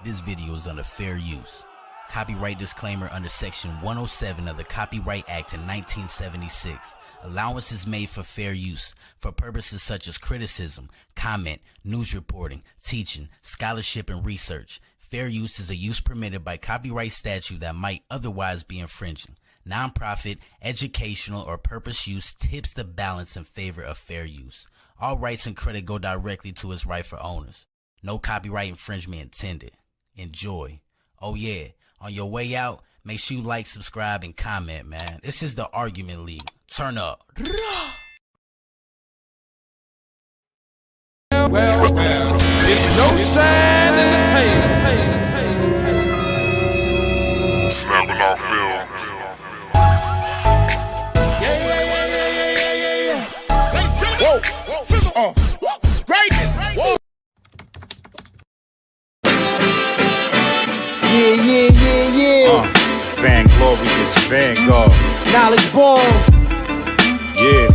This video is under fair use. Copyright disclaimer under Section 107 of the Copyright Act in 1976. Allowance is made for fair use for purposes such as criticism, comment, news reporting, teaching, scholarship, and research. Fair use is a use permitted by copyright statute that might otherwise be infringing. Nonprofit, educational, or purpose use tips the balance in favor of fair use. All rights and credit go directly to its rightful owners. No copyright infringement intended. Enjoy. Oh yeah, on your way out, make sure you like, subscribe, and comment, man. This is the Argument League. Turn up. Well, it's no shine in the tail. Snapping off film. Whoa, fizzle off. Greatness. Whoa. Yeah. Van Glorious, Vanguard. Knowledge born. Yeah.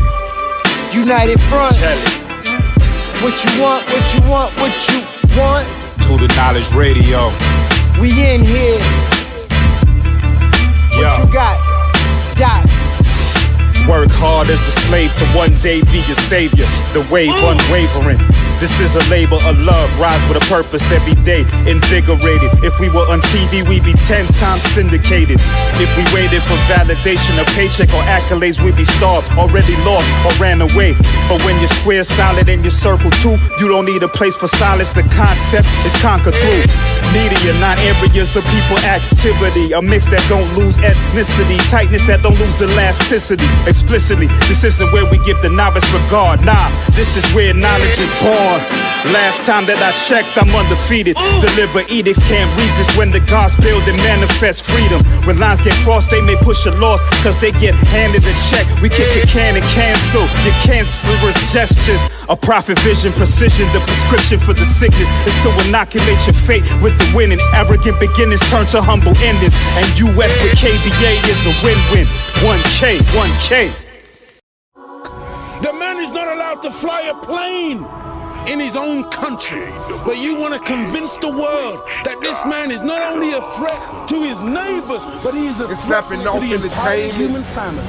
United Front. Tell it. What you want. To the Knowledge Radio. We in here. What Yo. you got? Dot. work hard as a slave to one day be your savior. The wave unwavering. This is a labor of love, rise with a purpose every day, invigorated. If we were on TV, we'd be 10 times syndicated. If we waited for validation, a paycheck or accolades, we'd be starved, already lost or ran away. But when your square solid and your circle too, you don't need a place for silence. The concept is conquered through media, not areas of people activity. A mix that don't lose ethnicity, tightness that don't lose elasticity. Explicitly, this isn't where we give the novice regard. Nah, this is where knowledge is born. Last time that I checked, I'm undefeated. Deliver edicts, can't resist when the gods build and manifest freedom. When lines get crossed, they may push a loss, cause they get handed a check. We kick the can and cancel your cancerous gestures. A prophet vision, precision, the prescription for the sickness is to inoculate your fate with the winning. Arrogant beginnings turn to humble endings. And US with KBA is a win-win. 1K, 1K. The man is not allowed to fly a plane in his own country, but you want to convince the world that this man is not only a threat to his neighbors, but he is a threat to the entire human family.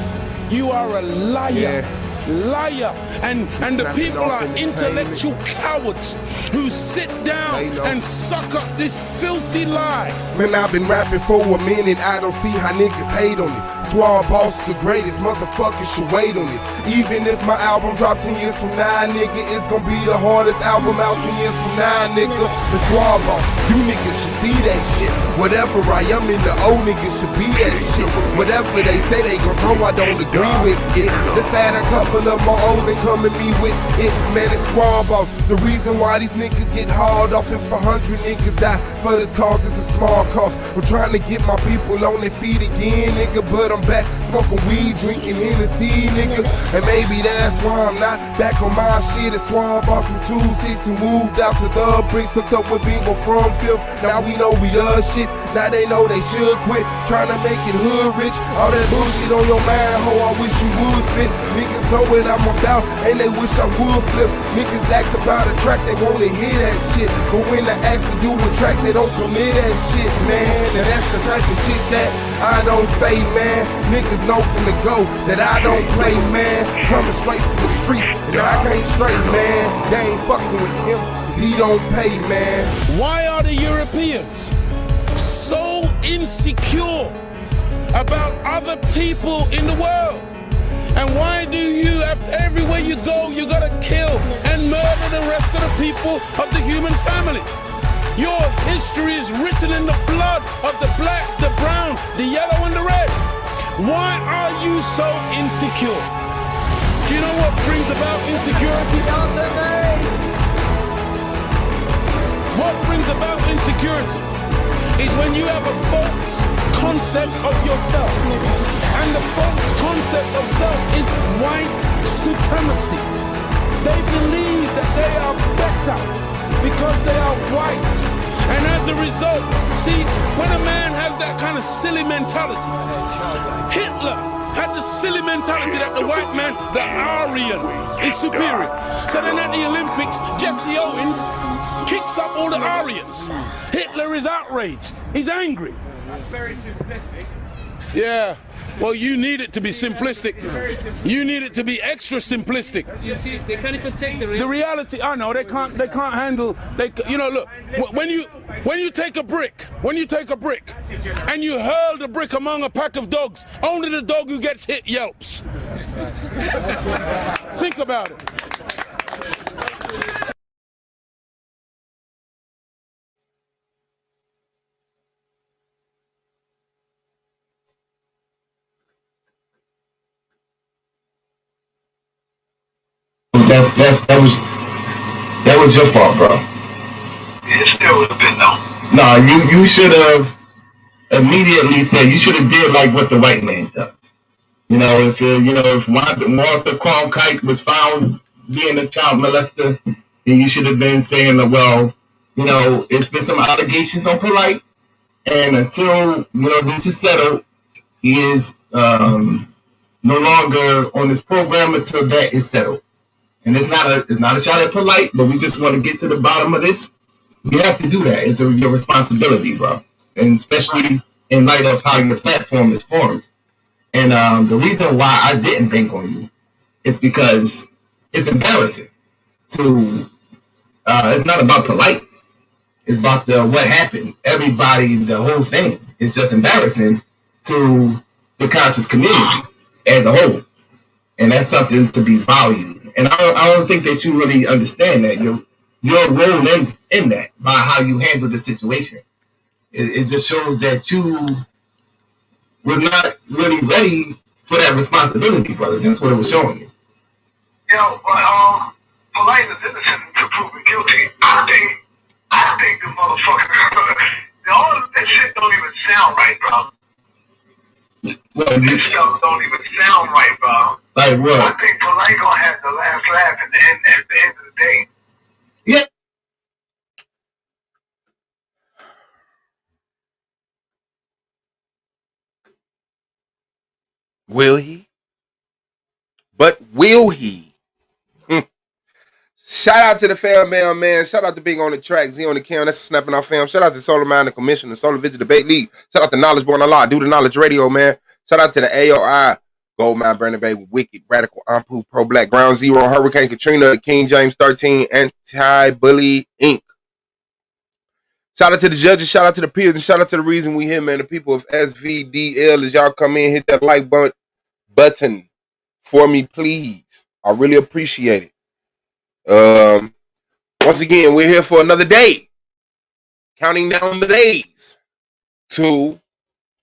You are a liar. Liar, and the people are intellectual cowards who sit down and suck up this filthy lie. Man, I've been rapping for a minute, I don't see how niggas hate on it. Swab Boss is the greatest, motherfuckers should wait on it. Even if my album drops 10 years from now, nigga, it's gonna be the hardest album out 10 years from now, nigga. The Swab Boss, you niggas should see that shit. Whatever I am in the old niggas should be that shit. Whatever they say they gon' throw, I don't agree with it. Just had a couple of my old and come at me with it, man, it's Swab Boss. The reason why these niggas get hauled off if 100 niggas die for this cause, it's a small cost. I'm trying to get my people on their feet again, nigga, but I'm back smoking weed, drinking Hennessy, nigga. And maybe that's why I'm not back on my shit. It's Swab Boss from 2-6 who moved out to the bricks, hooked up with Bingo from 5th. Now we know we does shit, now they know they should quit trying to make it hood rich. All that bullshit on your mind, ho, I wish you would spit. Niggas know what I'm about, and they wish I would flip. Niggas ask about a track, they wanna hear that shit, but when I ask to do a track, they don't commit that shit, man. And that's the type of shit that I don't say, man. Niggas know from the go that I don't play, man. Coming straight from the streets, and I can't straight, man. They ain't fucking with him, cause he don't pay, man. Why are the Europeans so insecure about other people in the world? And why do you, after everywhere you go, you gotta kill and murder the rest of the people of the human family? Your history is written in the blood of the black, the brown, the yellow, and the red. Why are you so insecure? Do you know what brings about insecurity? What brings about insecurity is when you have a false concept of yourself. And the false concept of self is white supremacy. They believe that they are better because they are white. And as a result, see, when a man has that kind of silly mentality, Hitler had the silly mentality that the white man, the Aryan, is superior. So then at the Olympics, Jesse Owens kicks up all the Aryans. Hitler is outraged. He's angry. That's very simplistic. Yeah. Well, you need it to be simplistic. You need it to be extra simplistic. You see, they can't even take the reality. The reality, I know they can't handle. You know, look, when you take a brick, and you hurl the brick among a pack of dogs, only the dog who gets hit yelps. Think about it. That was your fault, bro. It still would have been though. No, you should have immediately said, you should have did like what the white man does. You know, if Walter Cronkite was found being a child molester, then you should have been saying, well, you know, it's been some allegations on Polite, and until this is settled, he is no longer on this program until that is settled. And it's not a shot at Polite, but we just want to get to the bottom of this. You have to do that. It's your responsibility, bro. And especially in light of how your platform is formed. And the reason why I didn't bank on you is because it's embarrassing to. It's not about polite. It's about the what happened. Everybody, the whole thing is just embarrassing to the conscious community as a whole, and that's something to be valued. And I don't think that you really understand that your role in that by how you handle the situation. It just shows that you was not really ready for that responsibility, brother. That's what it was showing you. But polite is innocent until proven guilty. I think the motherfucker, all of that shit don't even sound right, bro. Well, this stuff don't even sound right, bro. Like what? I think polite gonna have the last laugh at the end of the day. Yeah. Will he? But will he? Shout out to the fam, man. Shout out to Big on the Track, Z on the cam. That's a snapping our fam. Shout out to Solarmind, the Commission, the Solar Vision Debate League. Shout out to Knowledge Born Allah, Do the Knowledge Radio, man. Shout out to the AOI, Goldmine, Burning Bay, Wicked, Radical, Ampu, Pro Black, Ground Zero, Hurricane Katrina, King James 13, Anti-Bully Inc. Shout out to the judges, shout out to the peers, and shout out to the reason we here, man. The people of SVDL, as y'all come in, hit that like button for me, please. I really appreciate it. Once again, we're here for another day. Counting down the days to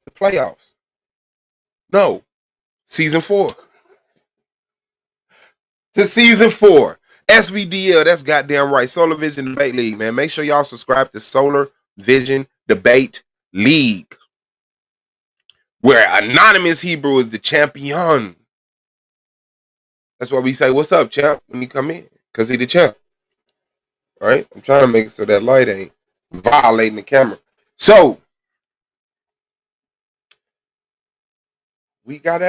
the playoffs. No, season 4. To season 4. SVDL, that's goddamn right. Solar Vision Debate League, man. Make sure y'all subscribe to Solar Vision Debate League, where Anonymous Hebrew is the champion. That's why we say, what's up, champ, when you come in. Because he the champ. All right? I'm trying to make it so that light ain't violating the camera. So, we got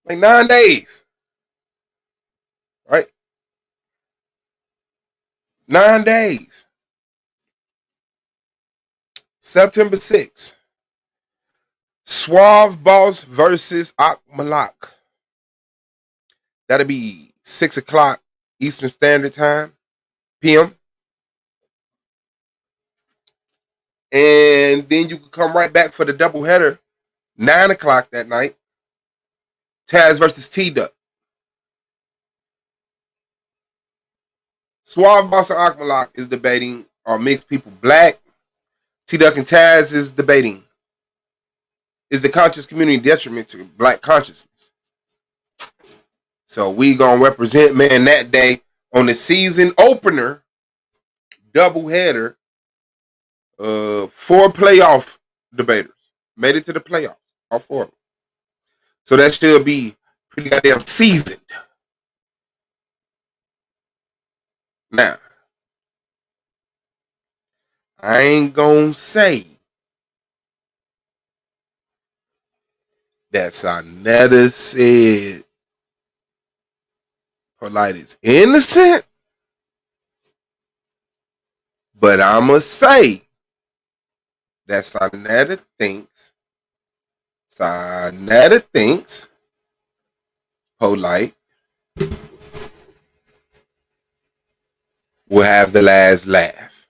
like 9 days. Right? 9 days. September 6th. Suave Boss versus Ak Malak. That'll be 6 o'clock Eastern Standard Time, PM. And then you can come right back for the doubleheader, 9 o'clock that night. Taz versus T-Duck. Suave Boss and Ak Malak is debating Are Mixed People Black? T-Duck and Taz is debating Is the conscious community detriment to black consciousness? So we gonna represent, man, that day on the season opener doubleheader. 4 playoff debaters made it to the playoffs, all 4 of them. So that should be pretty goddamn seasoned. Now, I ain't gonna say that Sonetta said Polite is innocent, but I'ma say that Sonetta thinks Polite will have the last laugh.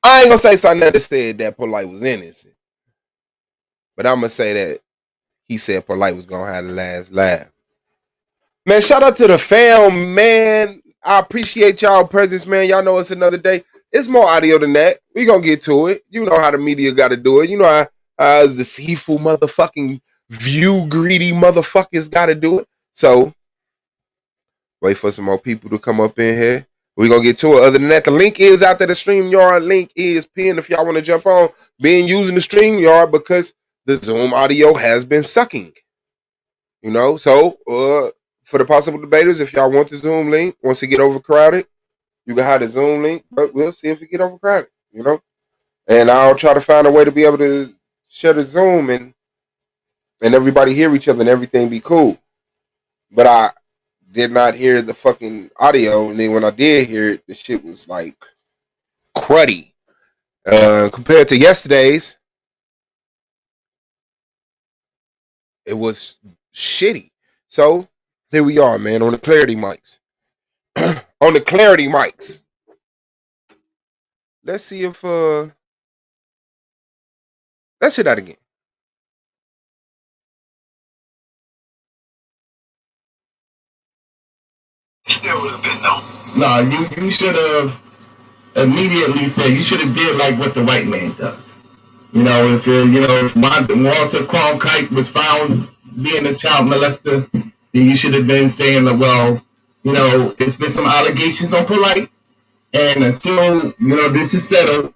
I ain't gonna say Sonetta said that Polite was innocent, but I'm gonna say that he said Polite was gonna have the last laugh. Man, shout out to the fam, man. I appreciate y'all presence, man. Y'all know it's another day. It's more audio than that. We gonna get to it. You know how the media gotta do it. You know how the deceitful motherfucking view greedy motherfuckers gotta do it. So wait for some more people to come up in here. We're gonna get to it. Other than that, the link is out there. The StreamYard link is pinned if y'all want to jump on. Been using the StreamYard because the Zoom audio has been sucking. You know, so for the possible debaters, if y'all want the Zoom link, once it get overcrowded, you can have the Zoom link, but we'll see if it get overcrowded, you know? And I'll try to find a way to be able to share the Zoom and everybody hear each other and everything be cool. But I did not hear the fucking audio, and then when I did hear it, the shit was like cruddy. Compared to yesterday's, It was shitty. So here we are, man, on the clarity mics. On the clarity mics. Let's see if let's hear that again. Still would have been no. No, you should have immediately said, you should have did like what the white man does. You know, if Walter Cronkite was found being a child molester, then you should have been saying, well, you know, it's been some allegations on Polite, and until this is settled,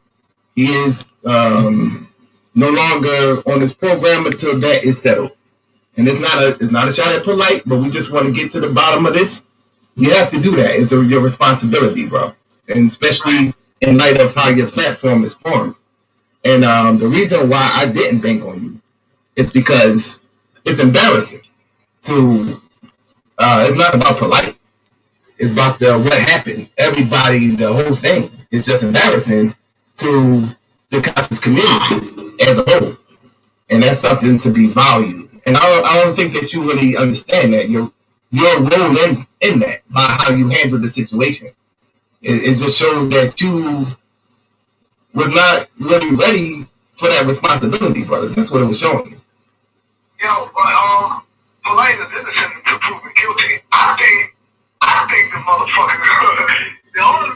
he is no longer on this program until that is settled. And it's not a shot at Polite, but we just want to get to the bottom of this. You have to do that. It's your responsibility, bro, and especially in light of how your platform is formed. And the reason why I didn't bank on you is because it's embarrassing to. It's not about Polite. It's about what happened. Everybody, the whole thing is just embarrassing to the conscious community as a whole, and that's something to be valued. And I don't think that you really understand that your role in that by how you handle the situation. It just shows that you was not really ready for that responsibility, brother. That's what it was showing you. Yo, but Polite is innocent until proven guilty. I think the motherfucker.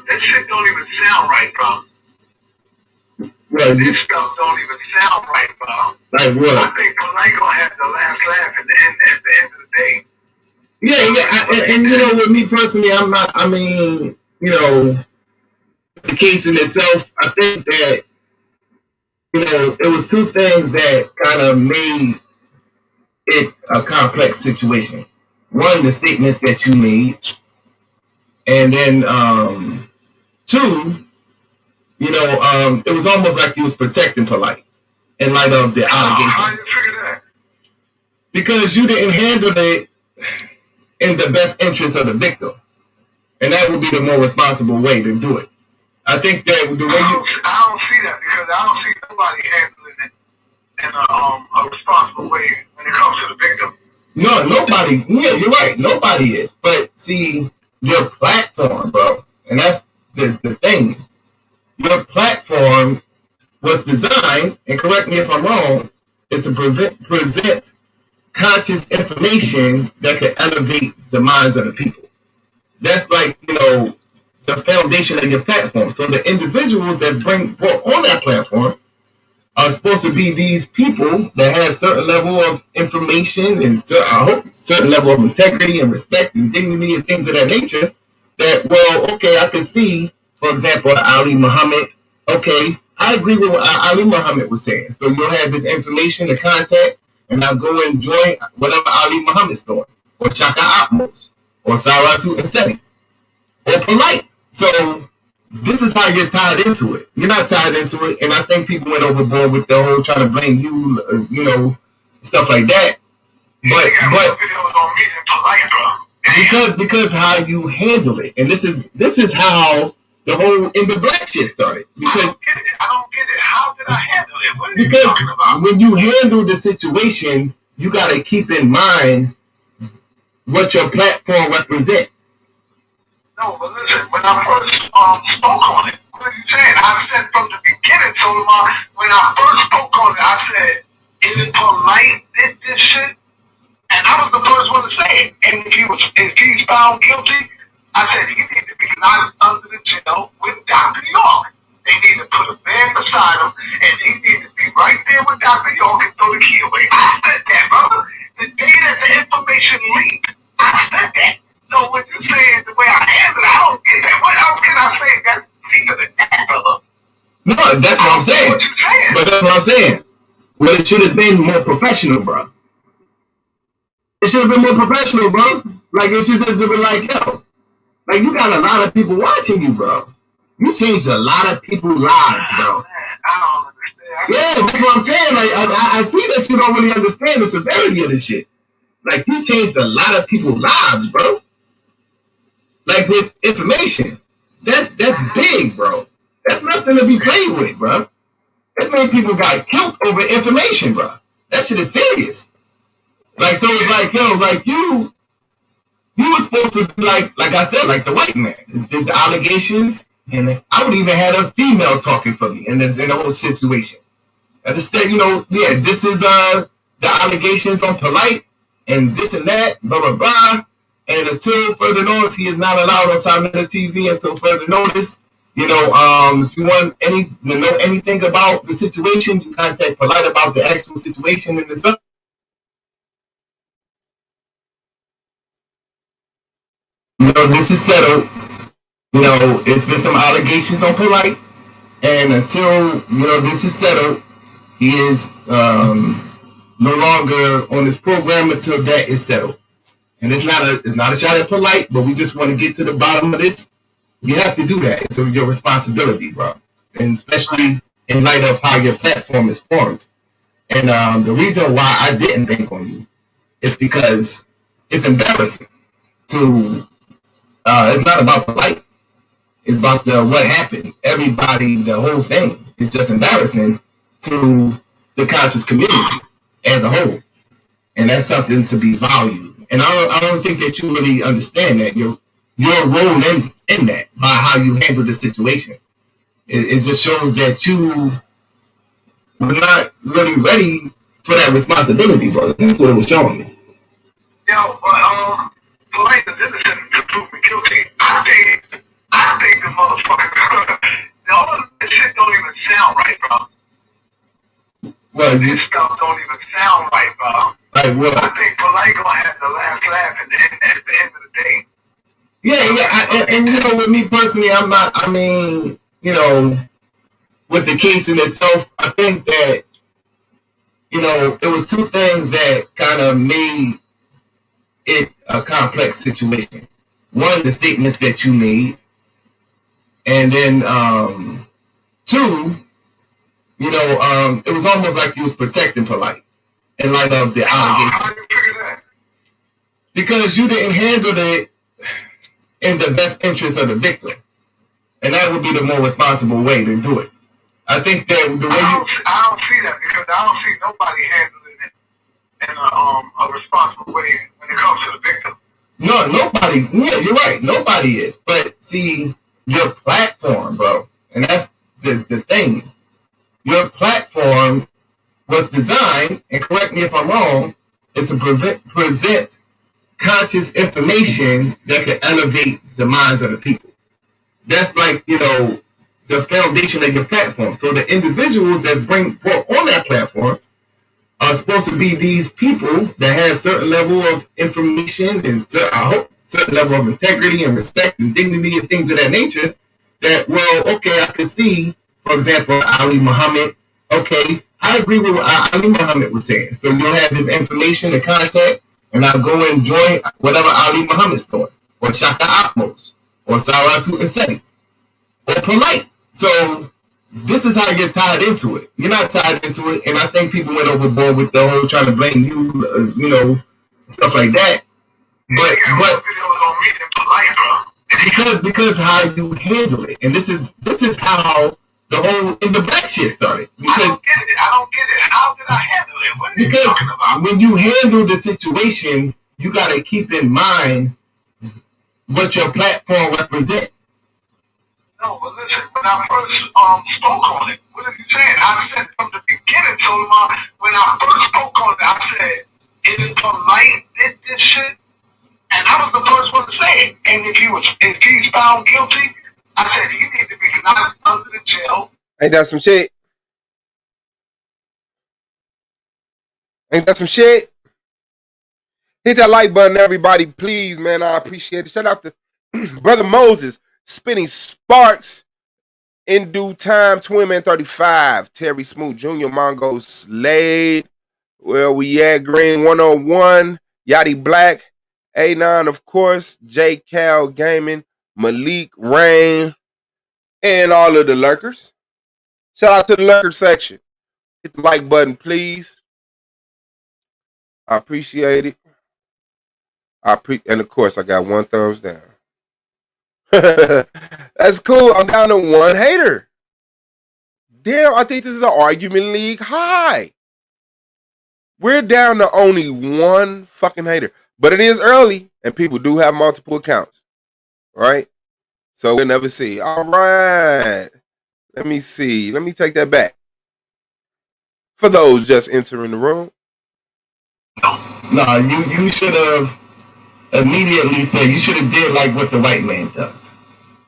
This shit don't even sound right, bro. Right. This stuff don't even sound right, bro. Like what? I think Polite gonna have the last laugh at the end of the day. Yeah. And you know, with me personally, I'm not. I mean, you know, the case in itself, I think that, you know, it was two things that kind of made it a complex situation. One, the statements that you made, and then two, you know, it was almost like you was protecting Polite in light of the allegations. How you figure that? Because you didn't handle it in the best interest of the victim, and that would be the more responsible way to do it. I think that the way I don't see that, because I don't see nobody handling it in a responsible way when it comes to the victim. No, nobody. Yeah, you're right. Nobody is. But see, your platform, bro, and that's the thing. Your platform was designed, and correct me if I'm wrong, it's to present conscious information that could elevate the minds of the people. That's like, you know, the foundation of your platform. So the individuals that's brought on that platform are supposed to be these people that have certain level of information and I hope certain level of integrity and respect and dignity and things of that nature. That, well, okay, I can see, for example, Ali Muhammad. Okay, I agree with what Ali Muhammad was saying. So you'll have this information, the contact, and I'll go and join whatever Ali Muhammad's doing, or Chaka Atmos, or Saratu and Seti, or Polite. So this is how you're tied into it. You're not tied into it, and I think people went overboard with the whole trying to blame you, you know, stuff like that. But because how you handle it, and this is how the whole In the Black shit started. Because I don't get it. How did I handle it? What are you because talking about? when you handle the situation, you got to keep in mind what your platform represents. No, but listen, when I first spoke on it, what are you saying? I said from the beginning, when I first spoke on it, I said, is it Polite did this shit? And I was the first one to say it. And if he's found guilty, I said he needs to be locked under the jail with Dr. York. They need to put a man beside him, and he needs to be right there with Dr. York and throw the key away. I said that, brother. The day that the information leaked, I said that. So when you say it the way I handle it, I don't get that. What else can I say that's deeper than that, brother? No, that's what I'm saying. What you saying? But that's what I'm saying. Well, it should have been more professional, bro. It should have been more professional, bro. Like, it should have just been like, yo, like, you got a lot of people watching you, bro. You changed a lot of people's lives, bro. Man, I don't understand. Yeah, that's what I'm saying. Like, I see that you don't really understand the severity of this shit. Like, you changed a lot of people's lives, bro. Like, with information. That's big, bro. That's nothing to be played with, bro. That many people got killed over information, bro. That shit is serious. Like, so it's like, yo, like you were supposed to be like I said, like the white man. There's allegations, and I would even had a female talking for me in the whole situation. Understand, yeah, this is the allegations on Polite and this and that, blah blah blah. And until further notice, he is not allowed on Simon TV until further notice. If you want to know anything about the situation, you contact Polite about the actual situation and the stuff. This is settled. It's been some allegations on Polite, and until this is settled, he is no longer on this program until that is settled. And it's not a shot at Polite, but we just want to get to the bottom of this. You have to do that. It's your responsibility, bro, and especially in light of how your platform is formed. And the reason why I didn't think on you is because it's embarrassing to. It's not about Polite. It's about what happened. Everybody, the whole thing is just embarrassing to the conscious community as a whole, and that's something to be valued. And I don't think that you really understand that your role in that by how you handle the situation. It just shows that you were not really ready for that responsibility, brother. That's what it was showing me. Yo, but Polite is innocent to prove me guilty. I think the motherfucker, all of this shit don't even sound right, bro. Well, this stuff don't even sound right, bro. Like what? I think Polite gonna have the last laugh at the end of the day. Yeah. And with me personally, I'm not. I mean, with the case in itself, I think that there was two things that kind of made it a complex situation. One, the statements that you made, and then two, it was almost like you was protecting Polite in light of the allegations. How do you figure that? Because you didn't handle it in the best interest of the victim, and that would be the more responsible way to do it. I think that the way I don't see that, because I don't see nobody handling it in a responsible way when it comes to the victim. No, nobody. Yeah, you're right. Nobody is. But see, your platform, bro, and that's the thing. Your platform was designed, and correct me if I'm wrong, to present conscious information that could elevate the minds of the people. That's like, the foundation of your platform. So the individuals that's brought on that platform are supposed to be these people that have certain level of information and certain level of integrity and respect and dignity and things of that nature. That, well, okay, I could see, for example, Ali Muhammad. Okay, I agree with what Ali Muhammad was saying. So you'll have his information and contact, and I'll go and join whatever Ali Muhammad's doing, or Shaka Atmos, or Sarasu Seti, or Polite. So this is how you're tied into it. You're not tied into it, and I think people went overboard with the whole trying to blame you, stuff like that. But because how you handle it, and this is how the whole in the black shit started. Because I don't get it. How did I handle it? What are you because talking about? when you handle the situation, you got to keep in mind what your platform represents. No, but listen, when I first spoke on it, what are you saying? I said from the beginning, when I first spoke on it, I said, is Polite did this shit? And I was the first one to say it. And if he's found guilty, I said he needs to be locked under the jail. Ain't that some shit? Ain't that some shit? Hit that like button, everybody, please, man. I appreciate it. Shout out to Brother Moses, spinning sparks in due time. Twin Man 35, Terry Smoot Jr., Mongo Slade. Where we at? Green 101, Yachty Black, A9, of course, J Cal Gaming, Malik Rain, and all of the lurkers. Shout out to the lurker section. Hit the like button, please. I appreciate it. And of course, I got one thumbs down. That's cool. I'm down to one hater. Damn, I think this is an argument league high. We're down to only one fucking hater. But it is early, and people do have multiple accounts. Right? So we'll never see. All right. Let me see. Let me take that back. For those just entering the room. No, you should have immediately said, you should have did like what the white man does.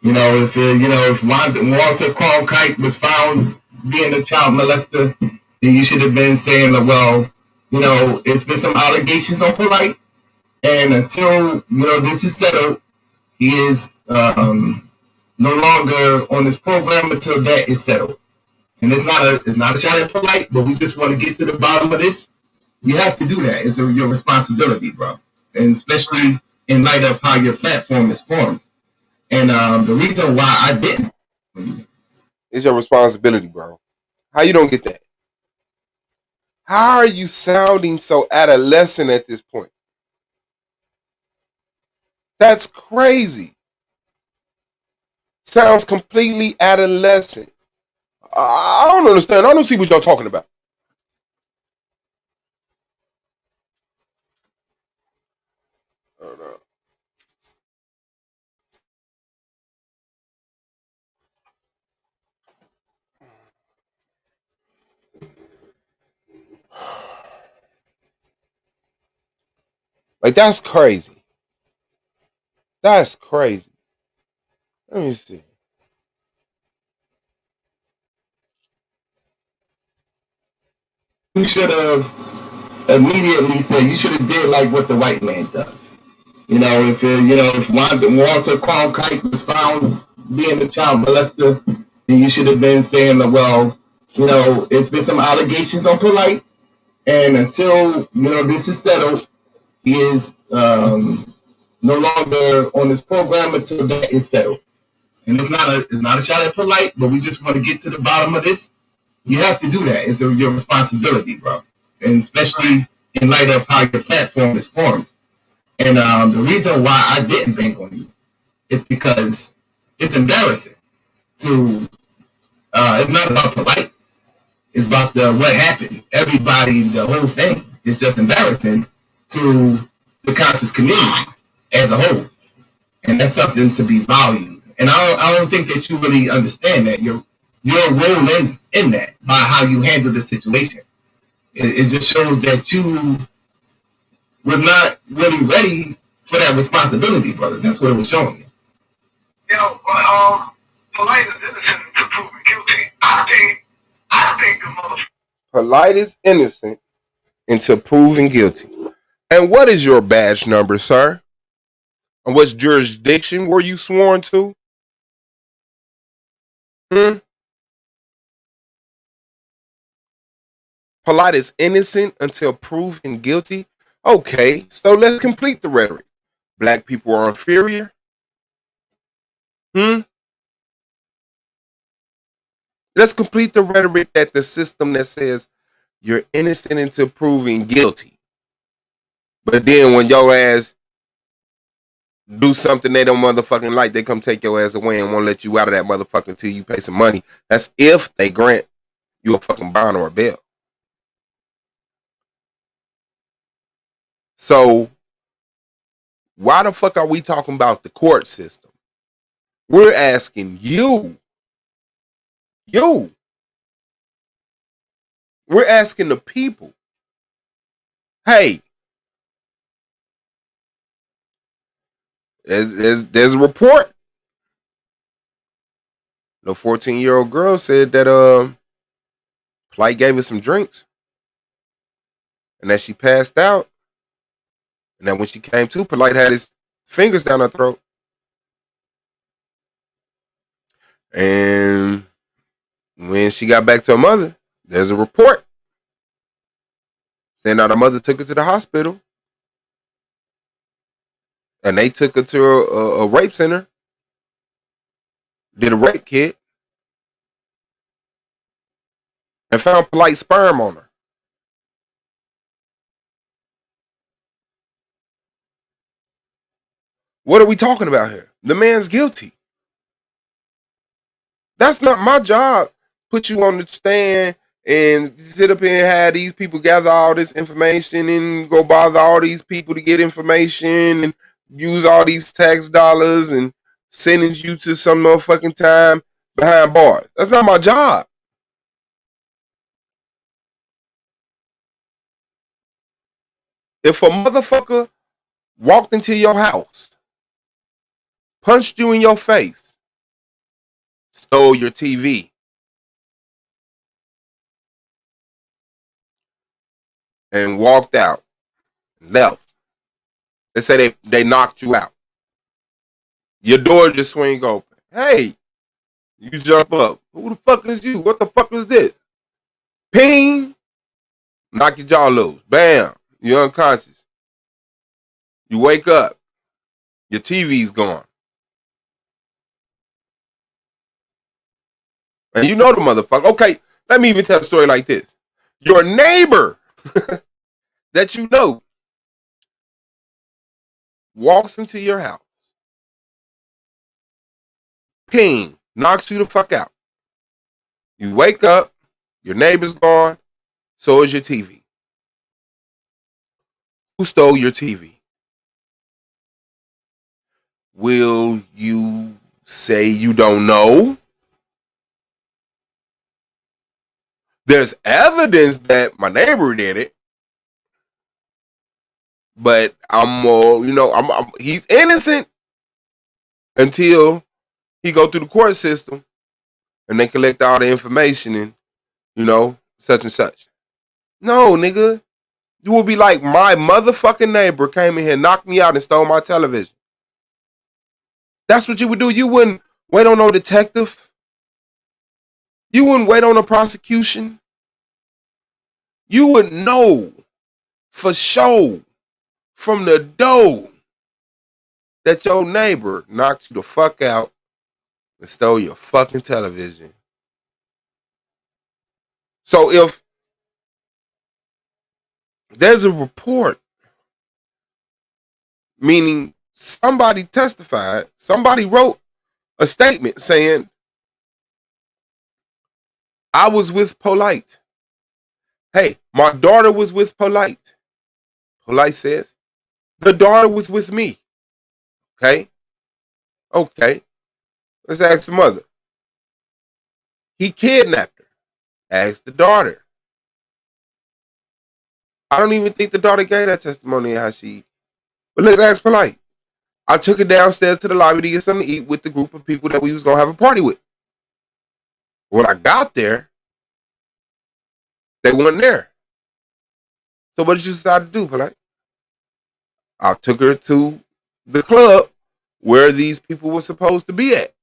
You know, if Walter Cronkite was found being a child molester, then you should have been saying, well, it's been some allegations on Polite, and until this is settled, he is no longer on this program until that is settled. And it's not a shot at Polite, but we just want to get to the bottom of this. You have to do that. It's your responsibility, bro, and especially in light of how your platform is formed. And the reason why I didn't. It's your responsibility, bro. How you don't get that? How are you sounding so adolescent at this point? That's crazy. Sounds completely adolescent. I don't understand. I don't see what y'all talking about. Hold on. Like, that's crazy. That's crazy. Let me see. You should have immediately said, you should have did like what the white man does. If Walter Cronkite was found being a child molester, then you should have been saying, well, it's been some allegations on Polite, and until this is settled, he is no longer on this program until that is settled. And it's not a shot at Polite, but we just want to get to the bottom of this. You have to do that. It's your responsibility, bro, and especially in light of how your platform is formed. And the reason why I didn't bank on you is because it's embarrassing to. It's not about Polite. It's about what happened. Everybody, the whole thing. It's just embarrassing to the conscious community as a whole, and that's something to be valued. And I don't think that you really understand that your role in that by how you handle the situation. It just shows that you was not really ready for that responsibility, brother. That's what it was showing you. Polite is innocent until proven guilty. I think the motherfucker. Polite is innocent until proven guilty. And what is your badge number, sir? And what jurisdiction were you sworn to? Polite is innocent until proven guilty. Okay, so let's complete the rhetoric. Black people are inferior. Let's complete the rhetoric that the system that says you're innocent until proven guilty. But then when your ass do something they don't motherfucking like, they come take your ass away and won't let you out of that motherfucker until you pay some money. That's if they grant you a fucking bond or a bail. So why the fuck are we talking about the court system? We're asking you. We're asking the people. Hey, there's a report. The 14-year-old girl said that Polite gave her some drinks, and that she passed out, and that when she came to, Polite had his fingers down her throat. And when she got back to her mother, there's a report saying that her mother took her to the hospital, and they took her to a rape center, did a rape kit, and found Polite sperm on her. What are we talking about here? The man's guilty. That's not my job. Put you on the stand and sit up here and have these people gather all this information and go bother all these people to get information and use all these tax dollars and sentence you to some motherfucking time behind bars. That's not my job. If a motherfucker walked into your house, punched you in your face, stole your TV, and walked out, left, let's say they knocked you out, your door just swing open. Hey, you jump up. Who the fuck is you? What the fuck is this? Ping! Knock your jaw loose. Bam! You're unconscious. You wake up. Your TV's gone. And you know the motherfucker. Okay, let me even tell a story like this. Your neighbor that you know walks into your house. Ping! Knocks you the fuck out. You wake up. Your neighbor's gone. So is your TV. Who stole your TV? Will you say you don't know? There's evidence that my neighbor did it, but he's innocent until he go through the court system and they collect all the information and such and such. No, nigga, you will be like my motherfucking neighbor came in here, knocked me out, and stole my television. That's what you would do. You wouldn't wait on no detective. You wouldn't wait on a prosecution. You would know for sure from the door that your neighbor knocked you the fuck out and stole your fucking television. So if there's a report, meaning somebody testified, somebody wrote a statement saying, I was with Polite. Hey, my daughter was with Polite. Polite says, the daughter was with me. Okay. Let's ask the mother. He kidnapped her. Ask the daughter. I don't even think the daughter gave that testimony how she. But let's ask Polite. I took her downstairs to the lobby to get something to eat with the group of people that we was going to have a party with. When I got there, they weren't there. So what did you decide to do, Polite? I took her to the club where these people were supposed to be at.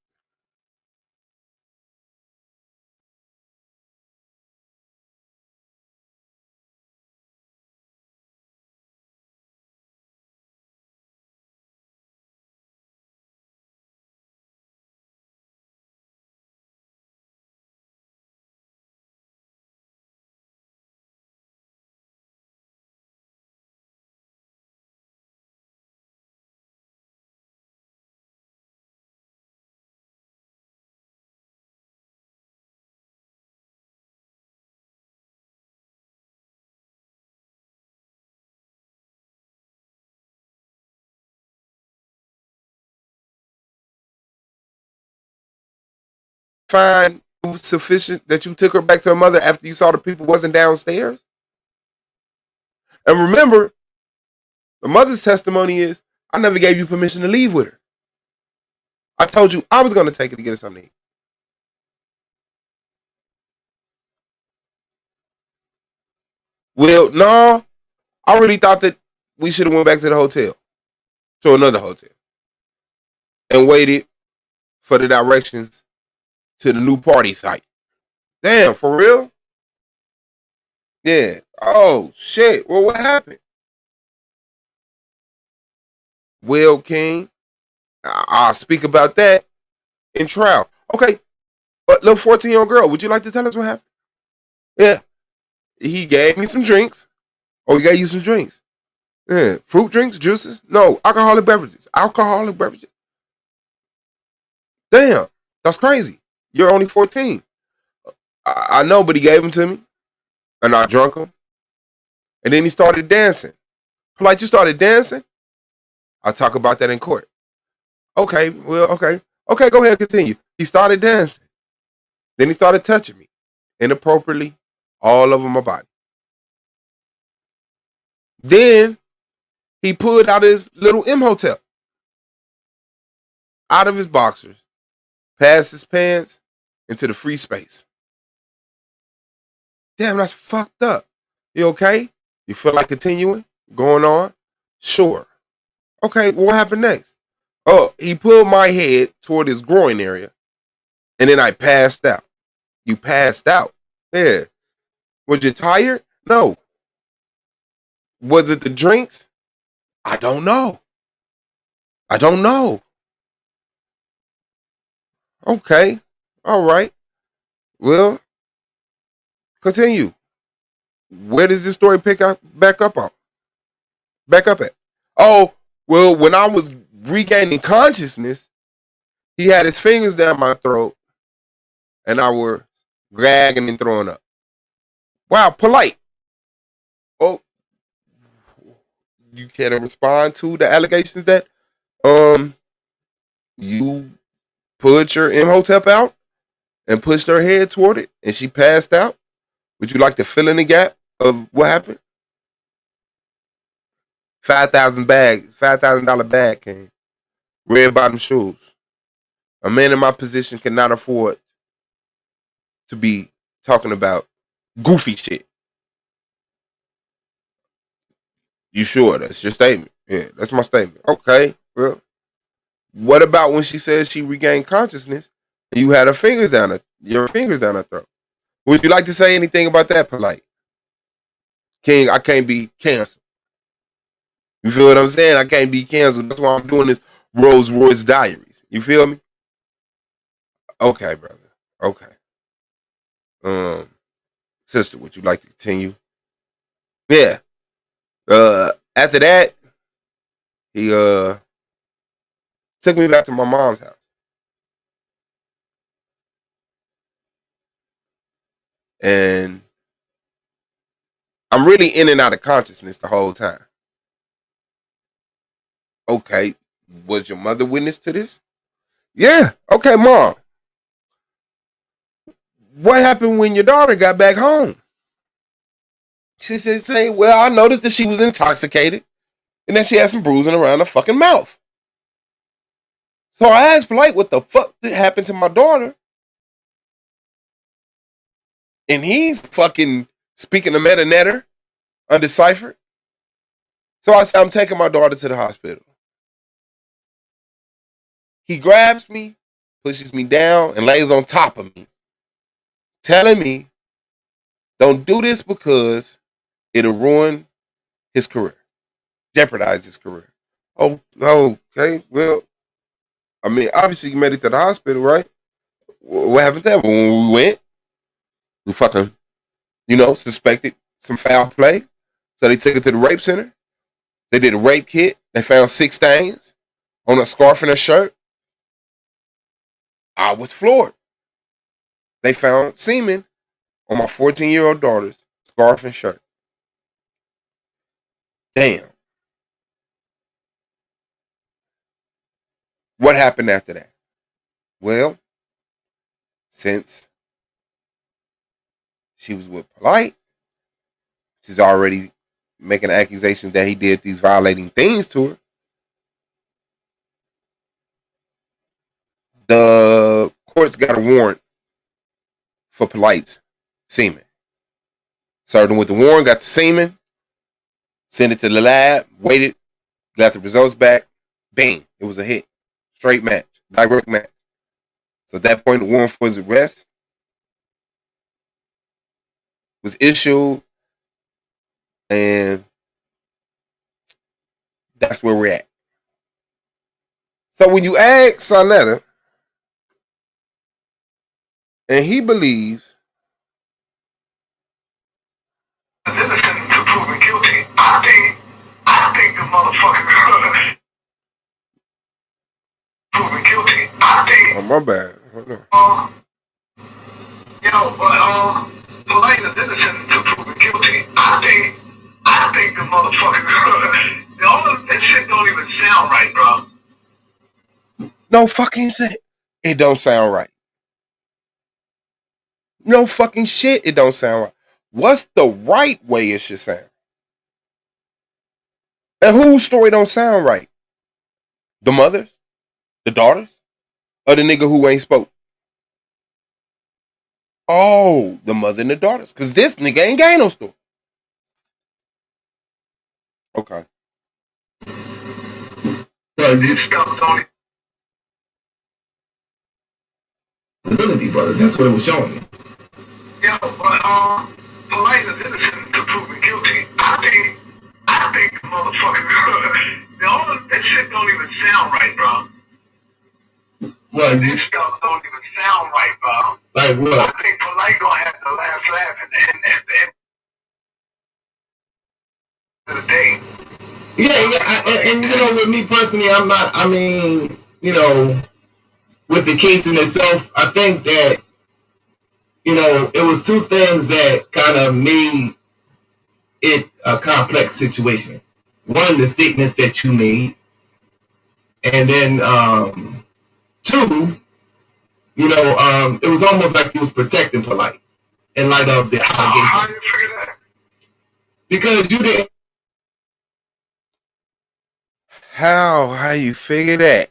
Find it was sufficient that you took her back to her mother after you saw the people wasn't downstairs? And remember, the mother's testimony is, I never gave you permission to leave with her. I told you I was going to take her to get her something to eat. Well, no, I really thought that we should have went back to the hotel, to another hotel, and waited for the directions to the new party site. Damn, for real? Yeah. Oh, shit. Well, what happened? Will King, I'll speak about that in trial. Okay, but little 14-year-old girl, would you like to tell us what happened? Yeah. He gave me some drinks. Oh, he gave you some drinks. Yeah. Fruit drinks, juices? No, alcoholic beverages. Alcoholic beverages. Damn, that's crazy. You're only 14. I know, but he gave them to me. and I drunk him. And then he started dancing. Like, you started dancing? I'll talk about that in court. Okay, well, okay. Okay, go ahead, continue. He started dancing. Then he started touching me inappropriately all over my body. Then he pulled out his little M-Hotel out of his boxers, past his pants, into the free space. Damn, that's fucked up. You okay? You feel like continuing? Going on? Sure. Okay, well, what happened next? Oh, he pulled my head toward his groin area, and then I passed out. You passed out? Yeah. Was you tired? No. Was it the drinks? I don't know. I don't know. Okay. All right. Well, continue. Where does this story pick up back up on? Back up at? Oh, well, when I was regaining consciousness, he had his fingers down my throat, and I was gagging and throwing up. Wow, polite. Oh, you can't respond to the allegations that you put your M-Hotep out and pushed her head toward it, and she passed out? Would you like to fill in the gap of what happened? $5,000 bag came. Red bottom shoes. A man in my position cannot afford to be talking about goofy shit. You sure? That's your statement. Yeah, that's my statement. Okay, well, what about when she says she regained consciousness and you had your fingers down her throat? Would you like to say anything about that, polite? King, I can't be canceled. You feel what I'm saying? I can't be canceled. That's why I'm doing this Rolls Royce Diaries. You feel me? Okay, brother. Okay. Sister, would you like to continue? Yeah. After that, he took me back to my mom's house. And I'm really in and out of consciousness the whole time. Okay. Was your mother witness to this? Yeah. Okay, Mom. What happened when your daughter got back home? She said, saying, well, I noticed that she was intoxicated and that she had some bruising around her fucking mouth. So I asked Blake what the fuck did happen to my daughter. And he's fucking speaking a metanetter, undeciphered. So I said, I'm taking my daughter to the hospital. He grabs me, pushes me down, and lays on top of me, telling me, don't do this because it'll ruin his career, jeopardize his career. Oh, okay. Well, I mean, obviously you made it to the hospital, right? What happened there? When we went, we fucking, suspected some foul play. So they took it to the rape center. They did a rape kit. They found 6 stains on a scarf and a shirt. I was floored. They found semen on my 14-year-old daughter's scarf and shirt. Damn. What happened after that? Well, since she was with Polite, she's already making accusations that he did these violating things to her. The courts got a warrant for Polite's semen. Served him with the warrant, got the semen, sent it to the lab, waited, got the results back. Bang. It was a hit. Straight match. Direct match. So at that point, the warrant for his arrest was issued, and that's where we're at. So when you ask Sonetta, and he believes innocent to proven guilty, I think the motherfucker proven guilty. oh, my bad. Hold on. Polite is innocent to proven think the motherfucking this shit don't even sound right, bro. No fucking shit. It don't sound right. No fucking shit. It don't sound right. What's the right way it should sound? And whose story don't sound right? The mothers? The daughters? Or the nigga who ain't spoke? Oh, the mother and the daughters. Because this nigga ain't got no story. Okay. But this stuff don't Ability, brother. That's what it was showing me. Yeah, but polite is innocent to proven guilty. I think the motherfucking this shit don't even sound right, bro. What? This stuff don't even sound right, bro. Like what? I think polite gonna have the last laugh at the end of the day. Yeah. And you know, with me personally, I'm not. I mean, you know, with the case in itself, I think that, you know, it was two things that kind of made it a complex situation. One, the statements that you made, and then two, you know, it was almost like you was protecting polite in light of the allegations. How do you figure that? Because you didn't. How you figure that?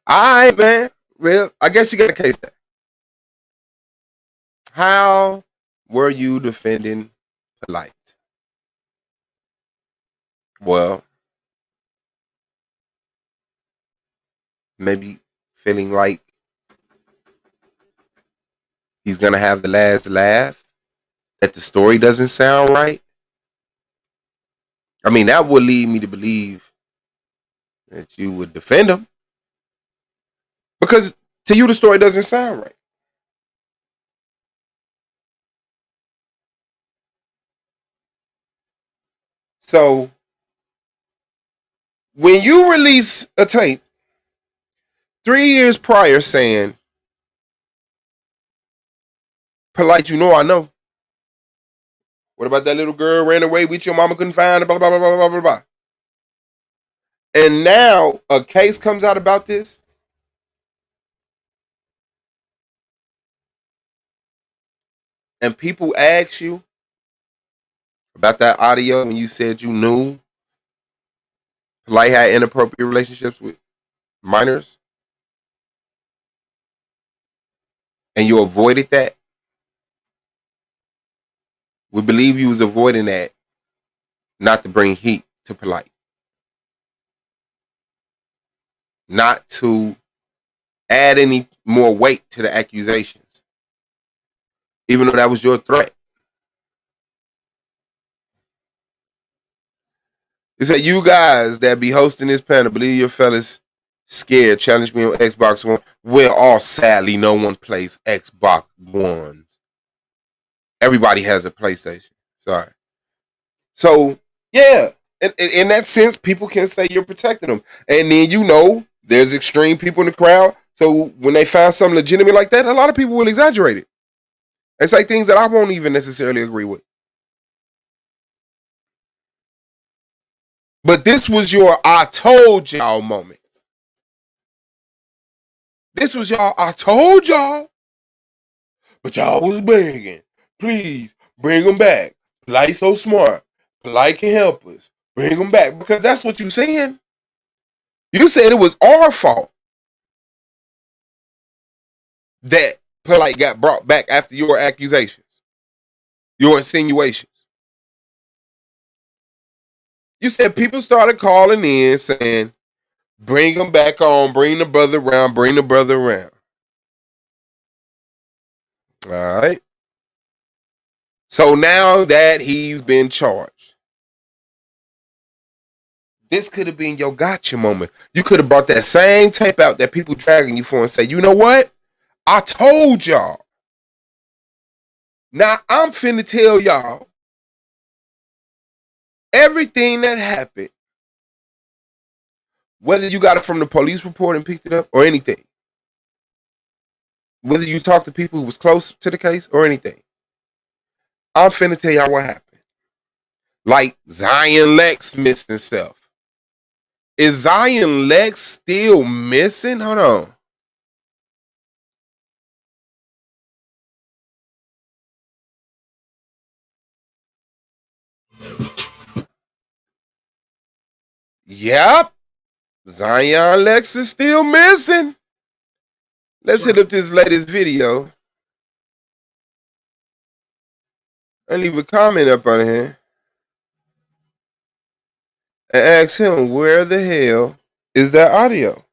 Alright, man. Well, I guess you got a case there. How were you defending polite? Well, maybe feeling like he's gonna have the last laugh, that the story doesn't sound right. I mean, that would lead me to believe that you would defend him. Because to you, the story doesn't sound right. So, when you release a tape 3 years prior saying, polite, you know I know. What about that little girl ran away with your mama couldn't find her, blah, blah, blah, blah, blah, blah, blah. And now a case comes out about this. And people ask you about that audio when you said you knew polite had inappropriate relationships with minors. And you avoided that. We believe you was avoiding that not to bring heat to polite. Not to add any more weight to the accusations. Even though that was your threat. It said, you guys that be hosting this panel, believe your fellas scared, challenge me on Xbox One. We're all sadly, no one plays Xbox Ones. Everybody has a PlayStation. Sorry. So, yeah. In that sense, people can say you're protecting them. And then, you know, there's extreme people in the crowd. So when they find something legitimate like that, a lot of people will exaggerate it. It's like things that I won't even necessarily agree with. But this was your I told y'all moment. This was y'all I told y'all. But y'all was begging. Please, bring them back. Polite so smart. Polite can help us. Bring them back. Because that's what you saying. You said it was our fault that Polite got brought back after your accusations. Your insinuations. You said people started calling in saying, bring him back on, bring the brother around, bring the brother around. All right. So now that he's been charged, this could have been your gotcha moment. You could have brought that same tape out that people dragging you for and say, you know what? I told y'all. Now I'm finna tell y'all everything that happened, whether you got it from the police report and picked it up or anything. whether you talk to people who was close to the case or anything, I'm finna tell y'all what happened. Like Zion Lex missing stuff. Is Zion Lex still missing? Hold on. Yep. Zion Lex is still missing. Let's hit up this latest video. And leave a comment up on here. And ask him where the hell is that audio?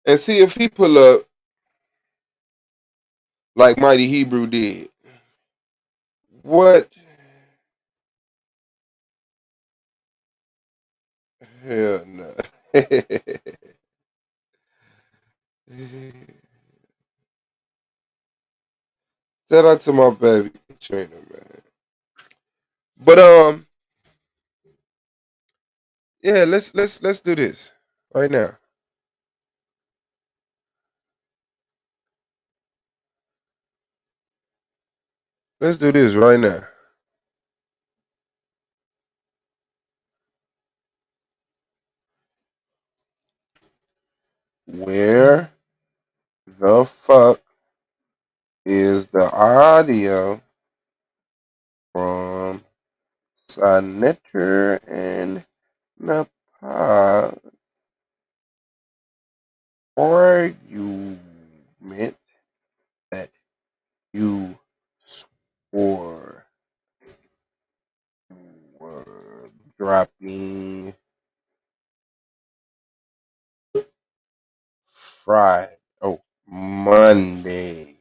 And see if he pull up like Mighty Hebrew did. What? Hell no. Shout out to my baby Katrina, man. But yeah, let's do this right now. Let's do this right now. Where the fuck is the audio from Senator and Napah argument that you swore you were dropping Friday? Oh, Monday.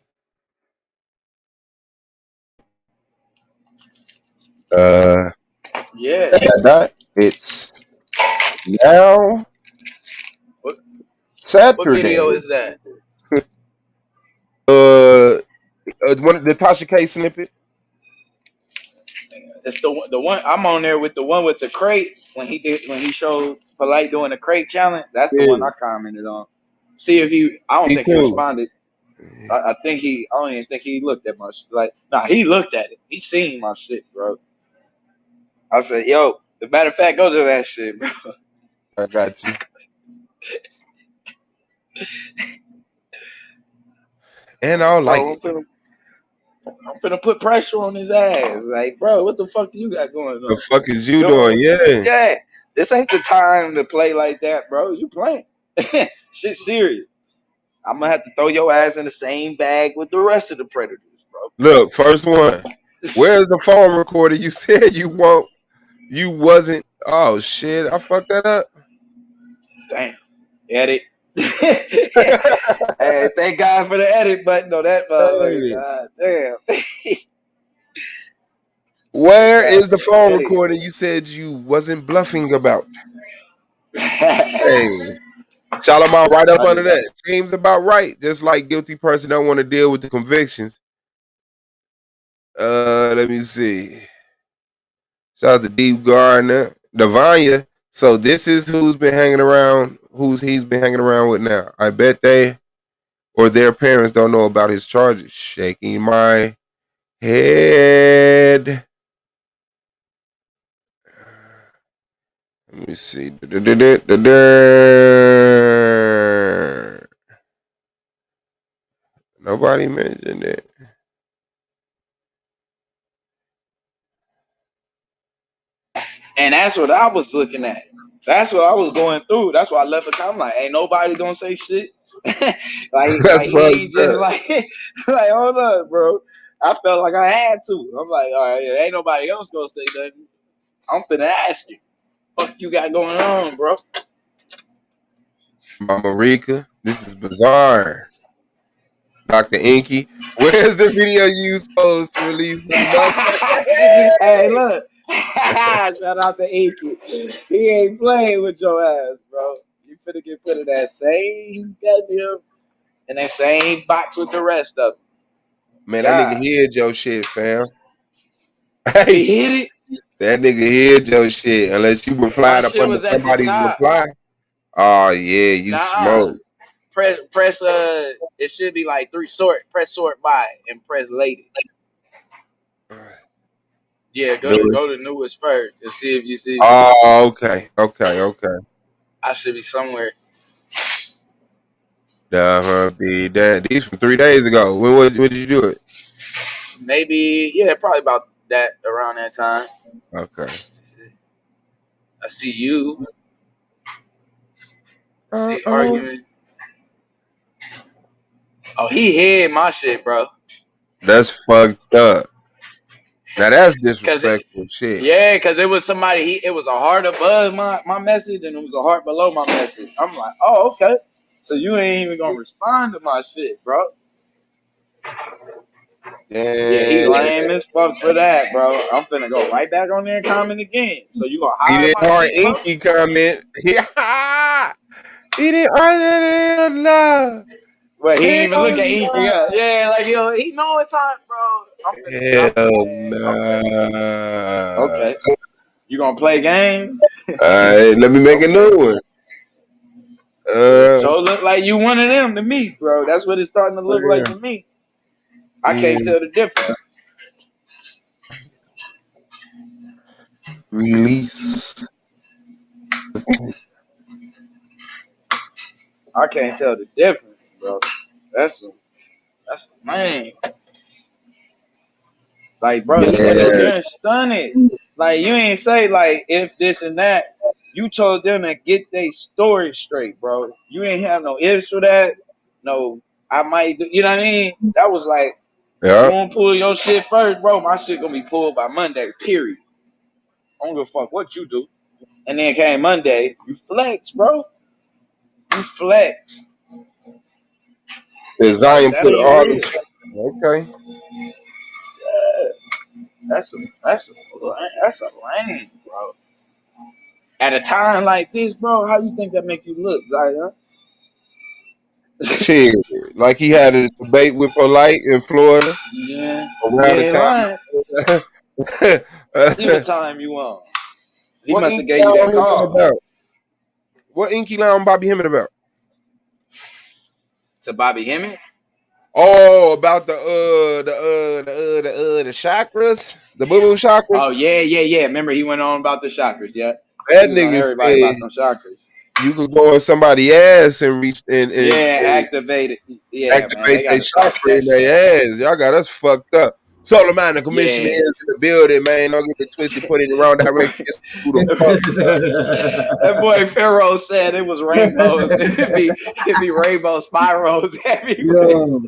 Yeah. It's now Saturday. What video is that? The Tasha K snippet. It's the one I'm on there with, the one with the crate when he showed Polite doing the crate challenge. That's the one I commented on. See if I don't think he responded. I think I don't even think he looked at my shit. Like, nah, he looked at it. He seen my shit, bro. I said, yo, the matter of fact, go to that shit, bro. I got you. And I don't like it. I'm finna put pressure on his ass. Like, bro, what the fuck you got going on? The fuck is you doing? Yeah. Yeah. This ain't the time to play like that, bro. You playing. Shit serious. I'm gonna have to throw your ass in the same bag with the rest of the predators, bro. Look, first one. Where's the phone recorder? You said you wasn't. Oh shit, I fucked that up. Damn. Edit. Hey, thank God for the edit button on that motherfucker. God damn. Where is the phone recorder you said you wasn't bluffing about? Hey. Shalimar right up under that. Seems about right. Just like guilty person don't want to deal with the convictions. Let me see. Shout out to Deep Gardner. Devanya. So this is who's been hanging around, he's been hanging around with now. I bet they or their parents don't know about his charges. Shaking my head. Let me see. Nobody mentioned it. And that's what I was looking at. That's what I was going through. That's why I left a comment. Like, ain't nobody gonna say shit. like he ain't just like hold up, bro. I felt like I had to. I'm like, all right, ain't nobody else gonna say nothing. I'm finna ask you, what you got going on, bro? Mama Rika, this is bizarre. Dr. Inky, where's the video you supposed to release? Hey, look. Shout out to Inky. He ain't playing with your ass, bro. You finna get put in that same goddamn in that same box with the rest of them. Man, that nigga hid your shit, fam. Hey, he hit it. That nigga hid your shit unless you replied up under somebody's reply. Oh yeah, you smoked. Press it should be like 3 sort. Press sort by and press latest. Yeah, go to newest first and see if you see. Oh, okay. I should be somewhere. These from 3 days ago. When did you do it? Maybe probably about that around that time. Okay. I see you. See arguing. Oh, he hid my shit, bro. That's fucked up. Now that's disrespectful shit. Yeah, because it was somebody. It was a heart above my message, and it was a heart below my message. I'm like, oh, okay. So you ain't even gonna respond to my shit, bro. Yeah, he lame as fuck for that, bro. I'm finna go right back on there and comment again. So you gonna hide He didn't my hard shit, Inky comment. He didn't hard that. But he didn't even look at Inky. Yeah, like he know it's time, bro. Hell no. Okay. You gonna play game? Alright, let me make a new one. So look like you one of them to me, bro. That's what it's starting to look like to me. I can't tell the difference. Release. I can't tell the difference, bro. That's man. Like, bro, you went up there and stunned it. Like, you ain't say like if this and that. You told them to get their story straight, bro. You ain't have no ifs for that. No, I might do. You know what I mean? That was like, you won't pull your shit first, bro. My shit gonna be pulled by Monday. Period. I don't give a fuck what you do. And then came Monday, you flex, bro. You flex. Zion put all the shit. Okay. Yeah. That's a lame, bro. At a time like this, bro, how you think that make you look, Zion? Shit, like he had a debate with Polite in Florida. Yeah. Around the time. See what time you on. He must have gave you that call. What Inky lie on Bobby Hemmett about? To Bobby Hemmett? Oh, about the chakras, the boo-boo chakras. Oh yeah. Remember he went on about the chakras, yeah. That nigga everybody about them chakras. You could go on somebody's ass and reach and activate it. Yeah, activate their chakra in their ass. Y'all got us fucked up. Solarmind, the commissioner is in the building, man. Don't get it twisted, put it in the wrong direction. That boy Pharaoh said it was rainbows. It'd be rainbow spirals everywhere.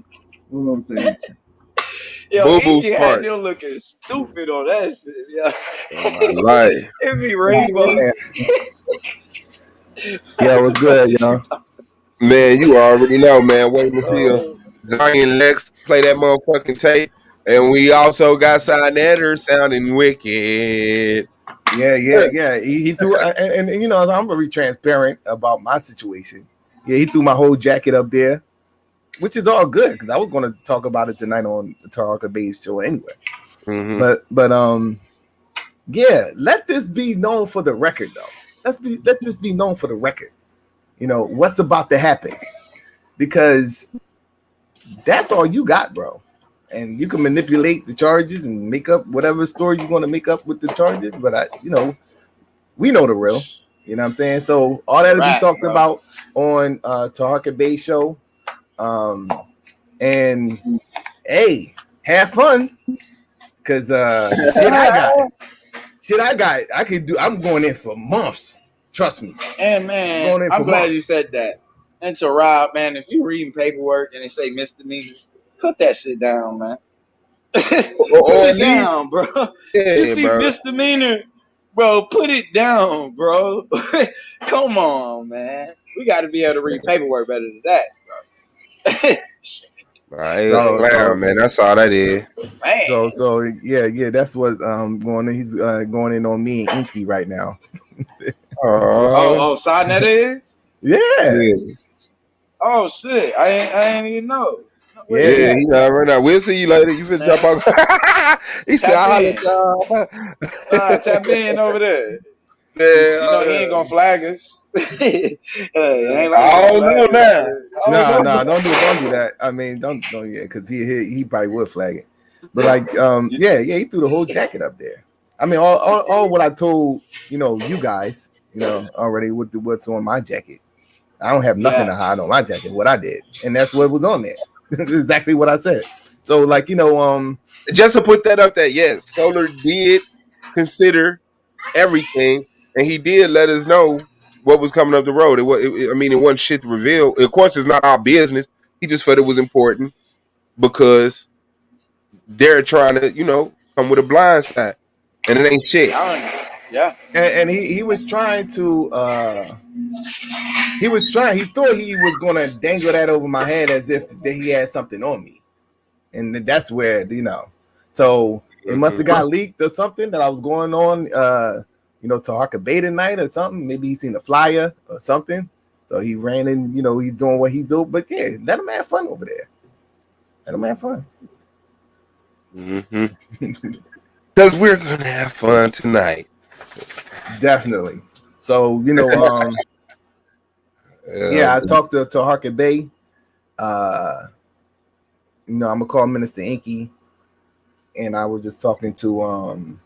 Yo, Inky had you looking stupid on that shit. Yeah. Right. It'd be rainbow. Yeah, it was good, you know. Man, you already know, man. Wait to see him. Zion Lex play that motherfucking tape. And we also got Sinetter sounding wicked. Yeah. He threw, and you know, I'm very transparent about my situation. Yeah, he threw my whole jacket up there, which is all good because I was going to talk about it tonight on the Taraka Base show anyway. Mm-hmm. But yeah, let this be known for the record, though. Let this be known for the record. You know what's about to happen, because that's all you got, bro. And you can manipulate the charges and make up whatever story you want to make up with the charges. But we know the real. You know what I'm saying? So all that'll be talked about on Taraka Bay show. And hey, have fun, because the shit I got, I could do. I'm going in for months. Trust me. And man, I'm glad you said that. And to Rob, man, if you reading paperwork and they say misdemeanor, put that shit down, man. Put it down, bro. Yeah, you see bro. Misdemeanor, bro, put it down, bro. Come on, man. We got to be able to read paperwork better than that, bro. Man, that's all that is. Man. So yeah, that's what going on. He's going in on me and Inky right now. Side net is? Yeah. Oh shit. I ain't even know. Yeah, he not right now. We'll see you later. You finna jump out. He said, I'll let y'all. Tap in over there. Yeah, you know he ain't gonna flag us. It ain't like I that don't know flag. now. No, don't do that. I mean, don't yeah, because he probably would flag it. But like, yeah, he threw the whole jacket up there. I mean, all what I told you guys, already with what's on my jacket. I don't have nothing to hide on my jacket. What I did, and that's what was on there. Exactly what I said. So like, just to put that up there, yes, Solar did consider everything, and he did let us know what was coming up the road. I mean, it wasn't shit to reveal. Of course, it's not our business. He just felt it was important because they're trying to, come with a blind side, and it ain't shit. Yeah. And he was trying to. He thought he was gonna dangle that over my head as if he had something on me, and that's where So it must have got leaked or something that I was going on, to Harker Bay tonight or something. Maybe he seen a flyer or something. So he ran in, he's doing what he do. But yeah, let him have fun over there. Let him have fun. Because we're gonna have fun tonight. Definitely. So yeah, I talked to Harker Bay. I'm gonna call Minister Inky, and I was just talking to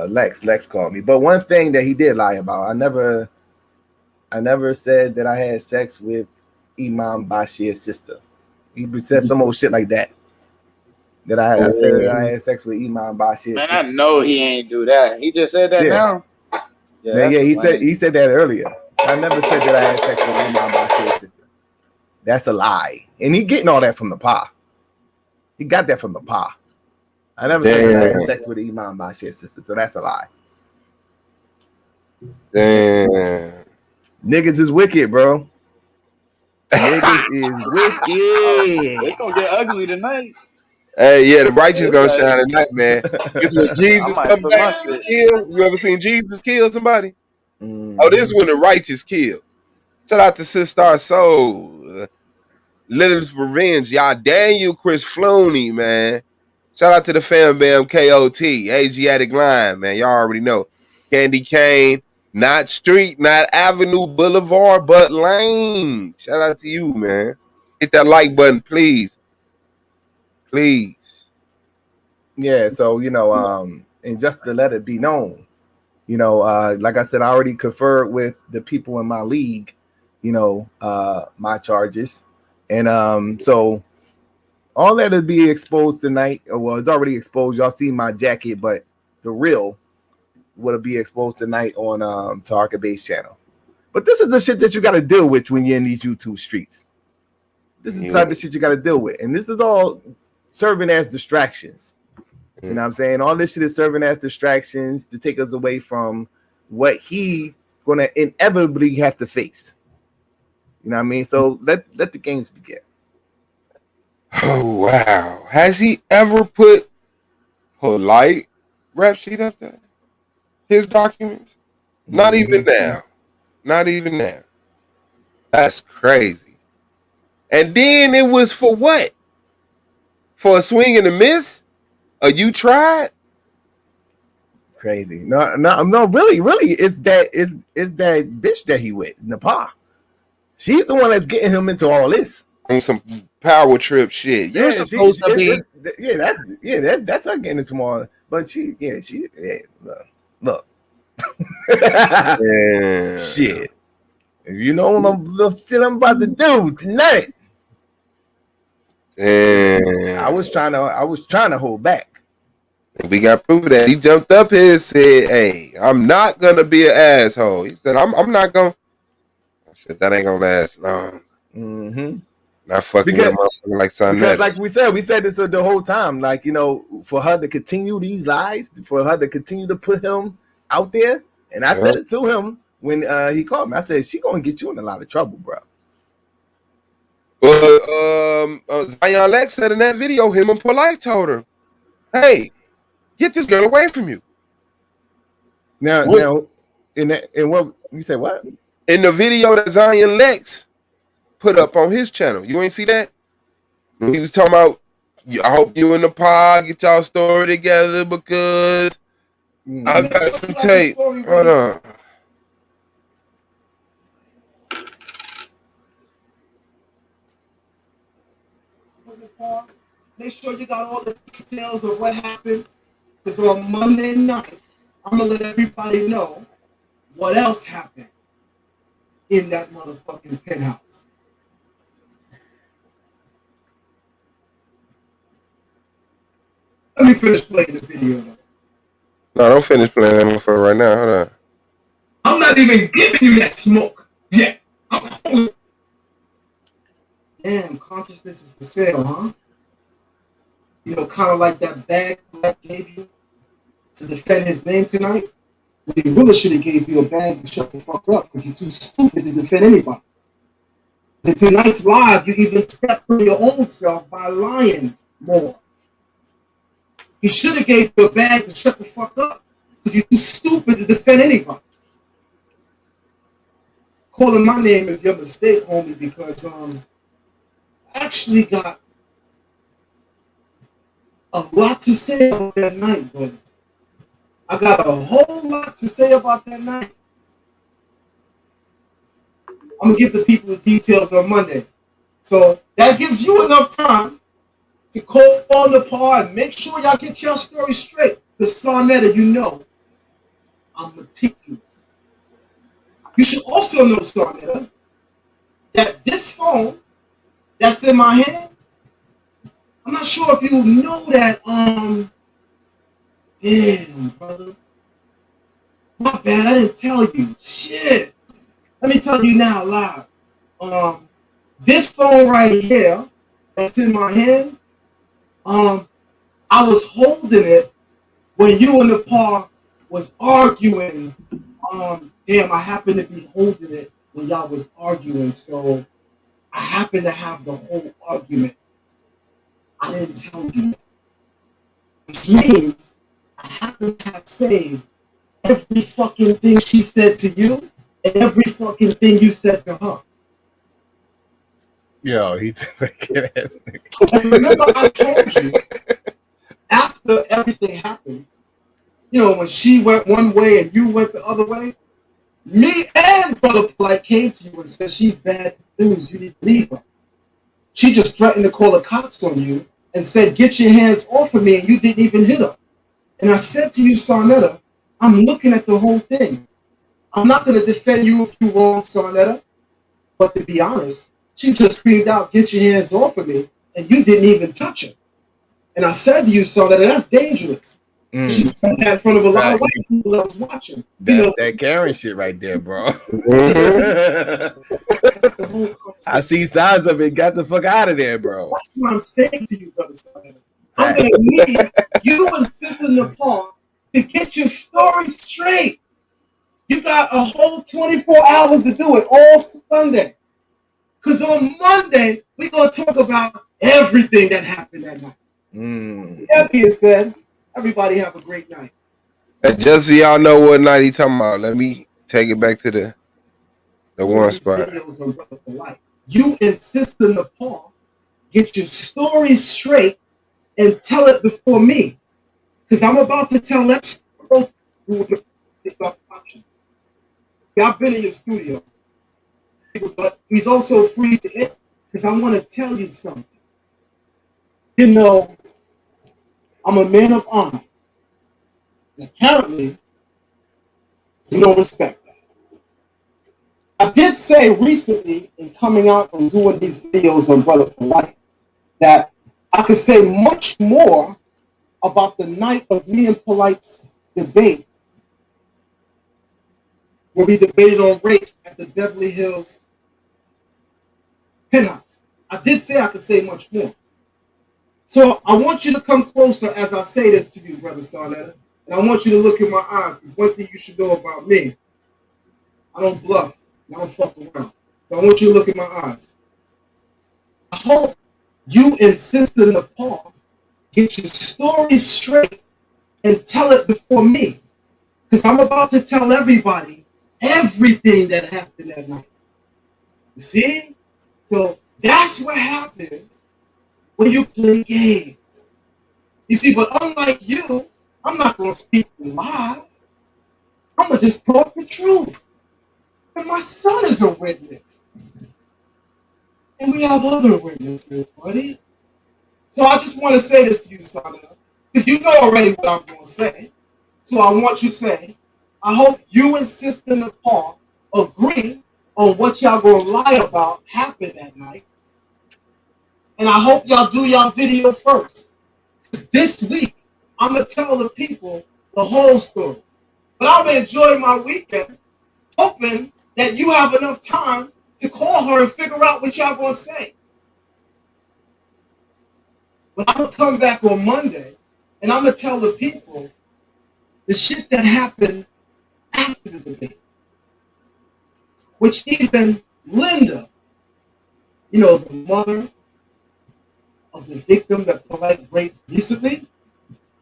Lex. Lex called me, but one thing that he did lie about, I never said that I had sex with Imam Bashir's sister. He said some old shit like that. That I said that I had sex with Imam Bashir's sister. Man, I know he ain't do that. He just said that now. Yeah, he said that earlier. I never said that I had sex with Imam Bashir's sister. That's a lie. And he getting all that from the Pa. He got that from the Pa. I never said that I had sex with Imam Bashir's sister, so that's a lie. Damn. Niggas is wicked, bro. Niggas is wicked. It's gonna get ugly tonight. Hey, yeah, the righteous gonna shine tonight, man. It's when Jesus come back to kill. You ever seen Jesus kill somebody? Oh, this is when the righteous kill. Shout out to Sister Soul, Lilith's Revenge, y'all. Daniel, Chris Flooney, man. Shout out to the Fam Bam KOT, Asiatic Line, man. Y'all already know. Candy Cane, not street, not Avenue Boulevard, but lane. Shout out to you, man. Hit that like button, please. Please. Yeah, so and just to let it be known, like I said, I already conferred with the people in my league, my charges. And so all that will be exposed tonight. Well, it's already exposed. Y'all see my jacket, but the real will be exposed tonight on Tarka Base channel. But this is the shit that you got to deal with when you're in these YouTube streets. This is the type of shit you got to deal with. And this is all serving as distractions. You know what I'm saying? All this shit is serving as distractions to take us away from what he gonna inevitably have to face. You know what I mean? So let the games begin. Oh wow. Has he ever put polite rap sheet up there? His documents? Not even now. Not even now. That's crazy. And then it was for what? For a swing and a miss? You tried? Crazy. No, really, it's that bitch that he with, Napah. She's the one that's getting him into all this. On some power trip shit. You're supposed to be. That's her getting into all. But look. Shit. If you know what I'm about to do tonight. I was trying to hold back. We got proof of that. He jumped up here and said, "Hey, I'm not gonna be an asshole." He said, "I'm not gonna." I said, "That ain't gonna last long." Not fucking with a motherfucker like something. Because like we said this the whole time. Like, for her to continue these lies, for her to continue to put him out there, and I said it to him when he called me. I said, "She gonna get you in a lot of trouble, bro." Zion Lex said in that video, him and Polite told her, "Hey, get this girl away from you." Now, in what you say? What in the video that Zion Lex put up on his channel? You ain't see that? He was talking about, "I hope you and the pod get y'all story together because I got some tape." Hold on. with Napah. Make sure you got all the details of what happened. Because on Monday night, I'm going to let everybody know what else happened in that motherfucking penthouse. Let me finish playing the video, though. No, don't finish playing that for right now. Hold on. I'm not even giving you that smoke yet. Damn, consciousness is for sale, huh? You know, kind of like that bag that gave you to defend his name tonight. He really should have gave you a bag to shut the fuck up because you're too stupid to defend anybody. In tonight's live, you even stepped on your own self by lying more. He should have gave you a bag to shut the fuck up because you're too stupid to defend anybody. Calling my name is your mistake, homie, because I actually got a lot to say about that night, brother. I got a whole lot to say about that night. I'm going to give the people the details on Monday. So that gives you enough time to call on Napah and make sure y'all get your story straight. Because Sarnetta, you know, I'm meticulous. You should also know, Sarnetta, that this phone that's in my hand, I'm not sure if you know that, damn, brother. My bad, I didn't tell you. Shit. Let me tell you now live. This phone right here that's in my hand, I was holding it when you and Napah was arguing. Damn, I happened to be holding it when y'all was arguing, so I happened to have the whole argument. I didn't tell you. Which means I happen to have saved every fucking thing she said to you and every fucking thing you said to her. Yo, he's a fucking ass nigga. And remember, I told you after everything happened, you know, when she went one way and you went the other way, me and Brother Polite came to you and said she's bad news. You need to leave her. She just threatened to call the cops on you and said, get your hands off of me, and you didn't even hit her. And I said to you, Sarnetta, I'm looking at the whole thing. I'm not going to defend you if you're wrong, Sarnetta. But to be honest, she just screamed out, get your hands off of me, and you didn't even touch her. And I said to you, Sarnetta, that's dangerous. She said that in front of a lot of white people that was watching. That's that Karen shit right there, bro. I see signs of it. Got the fuck out of there, bro. That's what I'm saying to you, brother Sarnetta. I'm going to need you and Sister Napah to get your story straight. You got a whole 24 hours to do it, all Sunday. Because on Monday, we're going to talk about everything that happened that night. That being said, everybody have a great night. And just so y'all know what night he talking about, let me take it back to the one spot. You and Sister Napah get your story straight and tell it before me. Because I'm about to tell that story. I've been in your studio. But he's also free to hit because I want to tell you something. You know, I'm a man of honor. And apparently, you don't respect that. I did say recently in coming out and doing these videos on Brother Polite that I could say much more about the night of me and Polite's debate where we debated on rape at the Beverly Hills penthouse. I did say I could say much more. So I want you to come closer as I say this to you, Brother Sarnetta. And I want you to look in my eyes, because one thing you should know about me, I don't bluff. I don't fuck around. So I want you to look in my eyes. I hope you and Sister Napah get your story straight and tell it before me. Because I'm about to tell everybody everything that happened that night. You see? So that's what happens when you play games. You see, but unlike you, I'm not going to speak lies. I'm going to just talk the truth. And my son is a witness. And we have other witnesses, buddy. So I just want to say this to you, Sonetta, because you know already what I'm going to say. So I want you to say, I hope you and Sister Napah agree on what y'all going to lie about happened that night. And I hope y'all do y'all video first. Because this week, I'm going to tell the people the whole story. But I'm going to enjoy my weekend, hoping that you have enough time to call her and figure out what y'all going to say. But I'm going to come back on Monday, and I'm going to tell the people the shit that happened after the debate. Which even Linda, you know, the mother of the victim that Polite raped recently,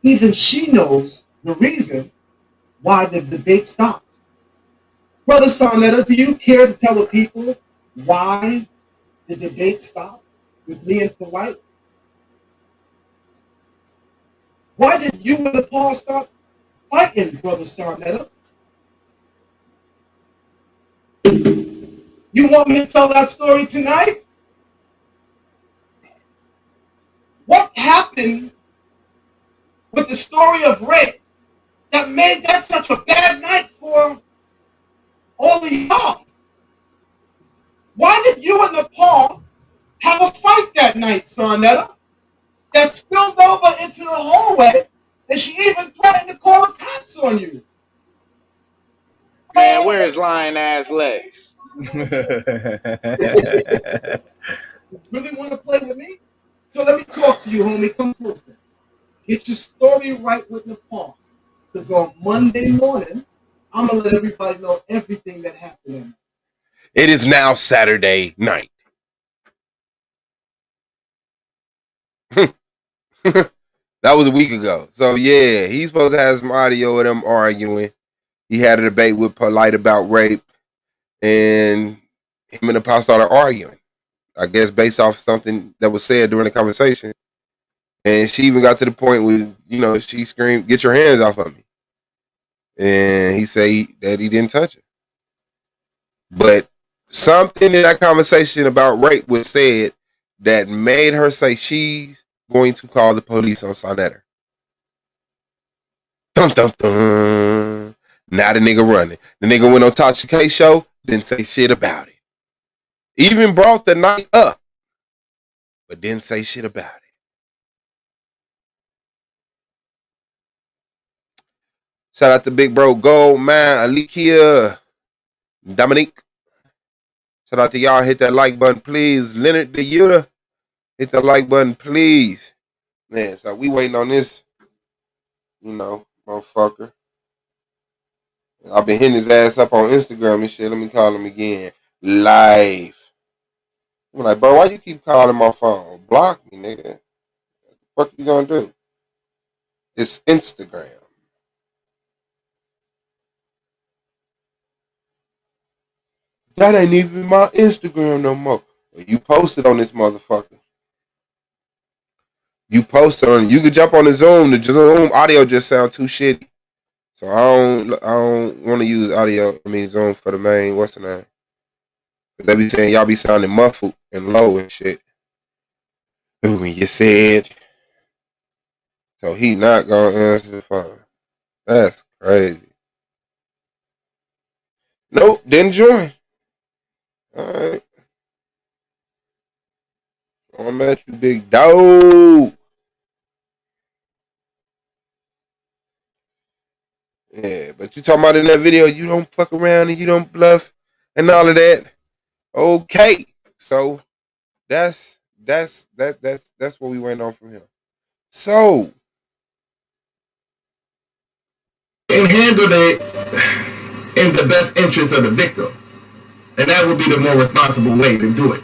even she knows the reason why the debate stopped. Brother Sarnetta, do you care to tell the people why the debate stopped with me and Polite? Why did you and Nepal stop fighting, Brother Sarnetta? You want me to tell that story tonight? What happened with the story of rape that made that such a bad night for all of y'all? Why did you and Nepal have a fight that night, Sarnetta, that spilled over into the hallway, and she even threatened to call the cops on you? Man, where his lying ass legs? Really want to play with me? So let me talk to you, homie. Come closer. Get your story right with Nepal. Because on Monday morning, I'm going to let everybody know everything that happened. It is now Saturday night. That was a week ago. So, yeah, he's supposed to have some audio of them arguing. He had a debate with Polite about rape. And him and the Nepal started arguing. I guess based off something that was said during the conversation. And she even got to the point where, you know, she screamed, "Get your hands off of me." And he said that he didn't touch her. But something in that conversation about rape was said that made her say she's going to call the police on Sonetta. Dun, dun, dun. Now the nigga running. The nigga went on Tasha K show, didn't say shit about it. Even brought the night up, but didn't say shit about it. Shout out to Big Bro Gold, man, Alikia, Dominique. Shout out to y'all. Hit that like button, please. Leonard the Yuta. Hit that like button, please. Man, so we waiting on this, you know, motherfucker. I've been hitting his ass up on Instagram and shit. Let me call him again. Live. I'm like, bro, why you keep calling my phone? Block me, nigga. What you gonna do? It's Instagram. That ain't even my Instagram no more. You posted on this motherfucker. You posted on it. You could jump on the Zoom. The Zoom audio just sound too shitty. So I don't want to use audio. I mean Zoom for the main. What's the name? Cause they be saying y'all be sounding muffled and low and shit. Ooh, when you said. So he not gonna answer the phone. That's crazy. Nope, didn't join. Alright. I'm at you, big dog. Yeah, but you talking about in that video, you don't fuck around and you don't bluff and all of that. Okay. So that's what we went on from him. So And handle it in the best interest of the victim. And that would be the more responsible way to do it.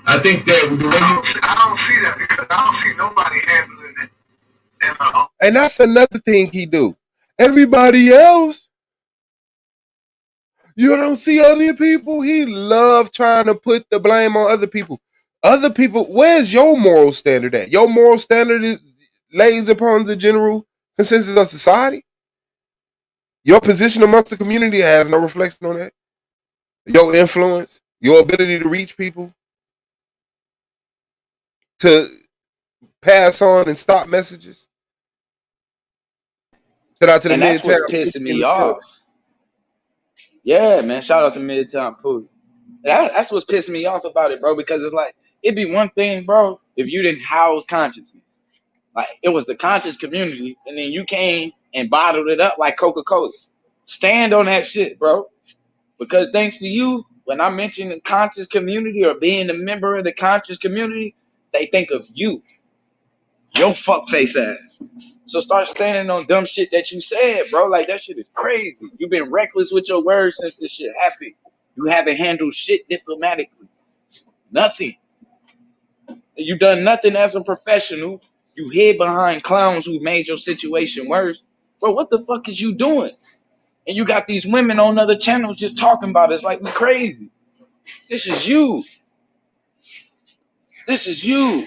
I think that the way I don't see that because I don't see nobody handling it. And that's another thing he do. Everybody else, you don't see other people. He love trying to put the blame on other people. Other people, where's your moral standard at? Your moral standard lays upon the general consensus of society. Your position amongst the community has no reflection on that. Your influence, your ability to reach people, to pass on and stop messages. Shout out to the And that's Midtown what's pissing in me the building. off. Yeah, man. Shout out to Midtown Pooh. That's what's pissing me off about it, bro. Because it's like it'd be one thing, bro, if you didn't house consciousness. Like it was the conscious community, and then you came and bottled it up like Coca-Cola. Stand on that shit, bro. Because thanks to you, when I mention the conscious community or being a member of the conscious community, they think of you, your fuckface ass. So start standing on dumb shit that you said, bro. Like that shit is crazy. You've been reckless with your words since this shit happened. You haven't handled shit diplomatically. Nothing. You done nothing as a professional. You hid behind clowns who made your situation worse. Bro, what the fuck is you doing? And you got these women on other channels just talking about it. It's like we crazy. This is you. This is you.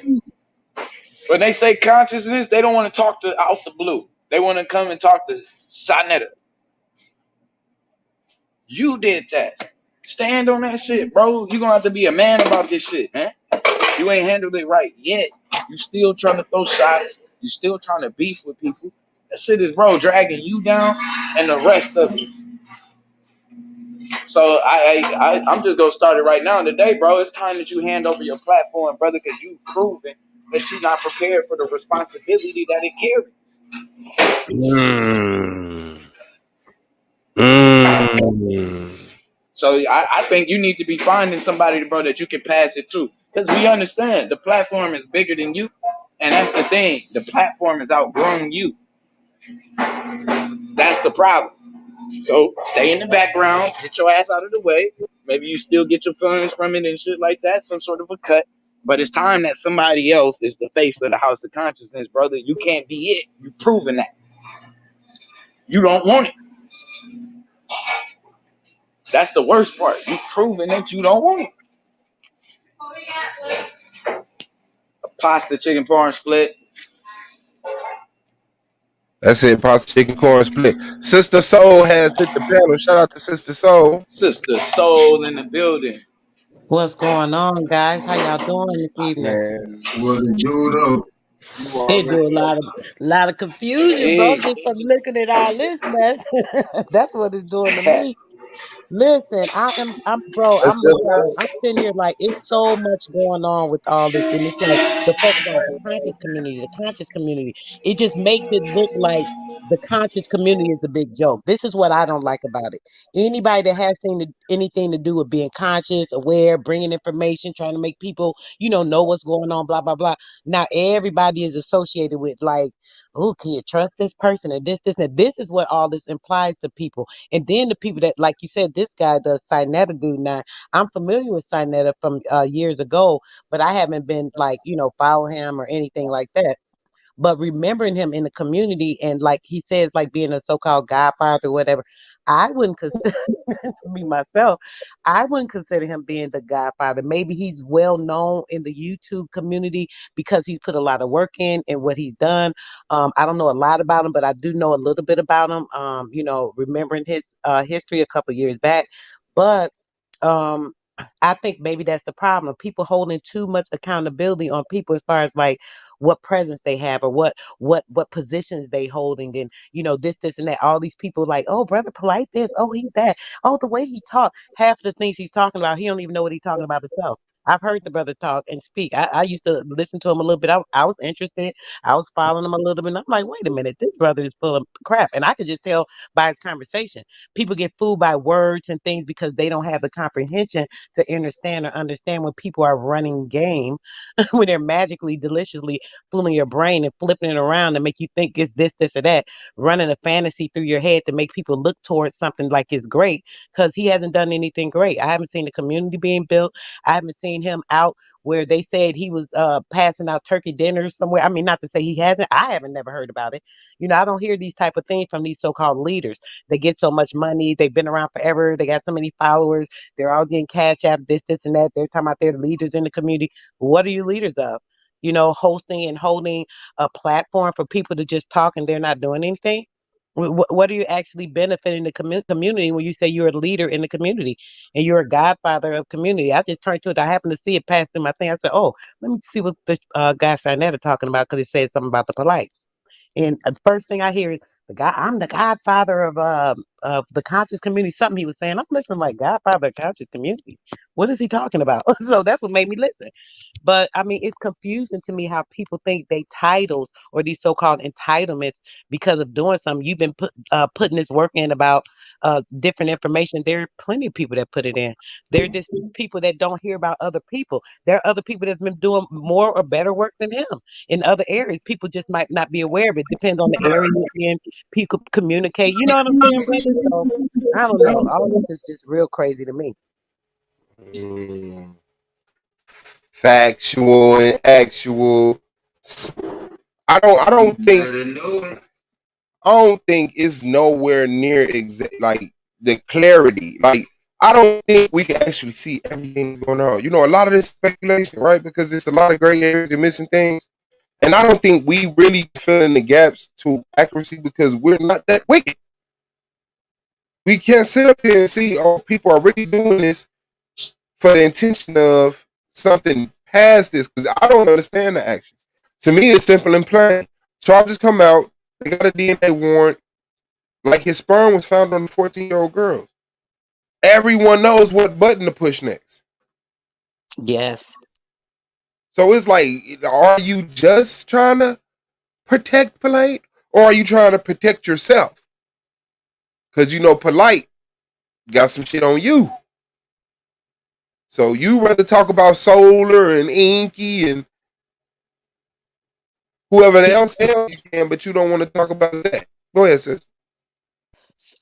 When they say consciousness, they don't want to talk to out the blue. They want to come and talk to Sonetta. You did that. Stand on that shit, bro. You're going to have to be a man about this shit, man. You ain't handled it right yet. You still trying to throw shots. You still trying to beef with people. That shit is, bro, dragging you down and the rest of it. So I'm just gonna start it right now today, bro. It's time that you hand over your platform, brother, because you've proven that you're not prepared for the responsibility that it carries. So I think you need to be finding somebody, bro, that you can pass it to. Because we understand the platform is bigger than you. And that's the thing. The platform has outgrown you. That's the problem. So stay in the background, get your ass out of the way. Maybe you still get your funds from it and shit like that, some sort of a cut. But it's time that somebody else is the face of the House of Consciousness, brother. You can't be it. You've proven that. You don't want it. That's the worst part. You've proven that you don't want it. A pasta chicken parm split. That's it, pasta chicken corn split. Sister Soul has hit the panel. Shout out to Sister Soul. Sister Soul in the building. What's going on, guys? How y'all doing this evening? Man, what it do though? It do a lot of confusion, bro, just from looking at all this mess. That's what it's doing to me. Listen, I'm sitting here like it's so much going on with all this, and it's like the focus on the conscious community. It just makes it look like the conscious community is a big joke. This is what I don't like about it. Anybody that has anything to do with being conscious, aware, bringing information, trying to make people, know what's going on, blah blah blah. Now everybody is associated with like, oh, can you trust this person or this, and this is what all this implies to people. And then the people that, like you said, this guy, the Sinetta dude. Now, I'm familiar with Sinetta from years ago, but I haven't been like, follow him or anything like that. But remembering him in the community and like he says, like being a so-called godfather or whatever, I wouldn't consider me myself. I wouldn't consider him being the godfather. Maybe he's well known in the YouTube community because he's put a lot of work in and what he's done. I don't know a lot about him, but I do know a little bit about him. Remembering his history a couple years back, but um I think maybe that's the problem. People holding too much accountability on people as far as like what presence they have or what positions they holding and this and that. All these people like, oh, brother polite this, oh, he's that, oh, the way he talk, half of the things he's talking about, he don't even know what he's talking about himself. I've heard the brother talk and speak. I used to listen to him a little bit. I was interested. I was following him a little bit. And I'm like, wait a minute, this brother is full of crap. And I could just tell by his conversation. People get fooled by words and things because they don't have the comprehension to understand when people are running game, when they're magically, deliciously fooling your brain and flipping it around to make you think it's this, or that, running a fantasy through your head to make people look towards something like it's great because he hasn't done anything great. I haven't seen the community being built. I haven't seen him out where they said he was passing out turkey dinners somewhere. I mean, not to say he hasn't. I haven't never heard about it. I don't hear these type of things from these so-called leaders. They get so much money. They've been around forever. They got so many followers. They're all getting cash app, this, and that. They're talking about they're leaders in the community. What are you leaders of? Hosting and holding a platform for people to just talk and they're not doing anything. What are you actually benefiting the community when you say you're a leader in the community and you're a godfather of community? I just turned to it. I happened to see it pass through my thing. I said, "Oh, let me see what this guy Sinetta talking about," because it said something about the polite. And the first thing I hear is the guy. I'm the godfather of the conscious community. Something he was saying. I'm listening like godfather of conscious community. What is he talking about? So that's what made me listen. But I mean, it's confusing to me how people think they titles or these so-called entitlements because of doing something. You've been putting this work in about different information. There are plenty of people that put it in. There are just people that don't hear about other people. There are other people that's been doing more or better work than him in other areas. People just might not be aware of it. Depends on the area you're in. People communicate. You know what I'm saying, brother? So I don't know. All this is just real crazy to me. Factual and actual. I don't think it's nowhere near like the clarity. Like I don't think we can actually see everything going on. You know, a lot of this speculation, right? Because it's a lot of gray areas and missing things. And I don't think we really fill in the gaps to accuracy because we're not that wicked. We can't sit up here and see, oh, people are really doing this for the intention of something past this, because I don't understand the actions. To me, it's simple and plain. Charges come out, they got a DNA warrant, like his sperm was found on the 14-year-old girl. Everyone knows what button to push next. Yes. So it's like, are you just trying to protect Polite, or are you trying to protect yourself? Because you know Polite got some shit on you. So you rather talk about Solar and Inky and whoever else you can, but you don't want to talk about that. Go ahead, sis.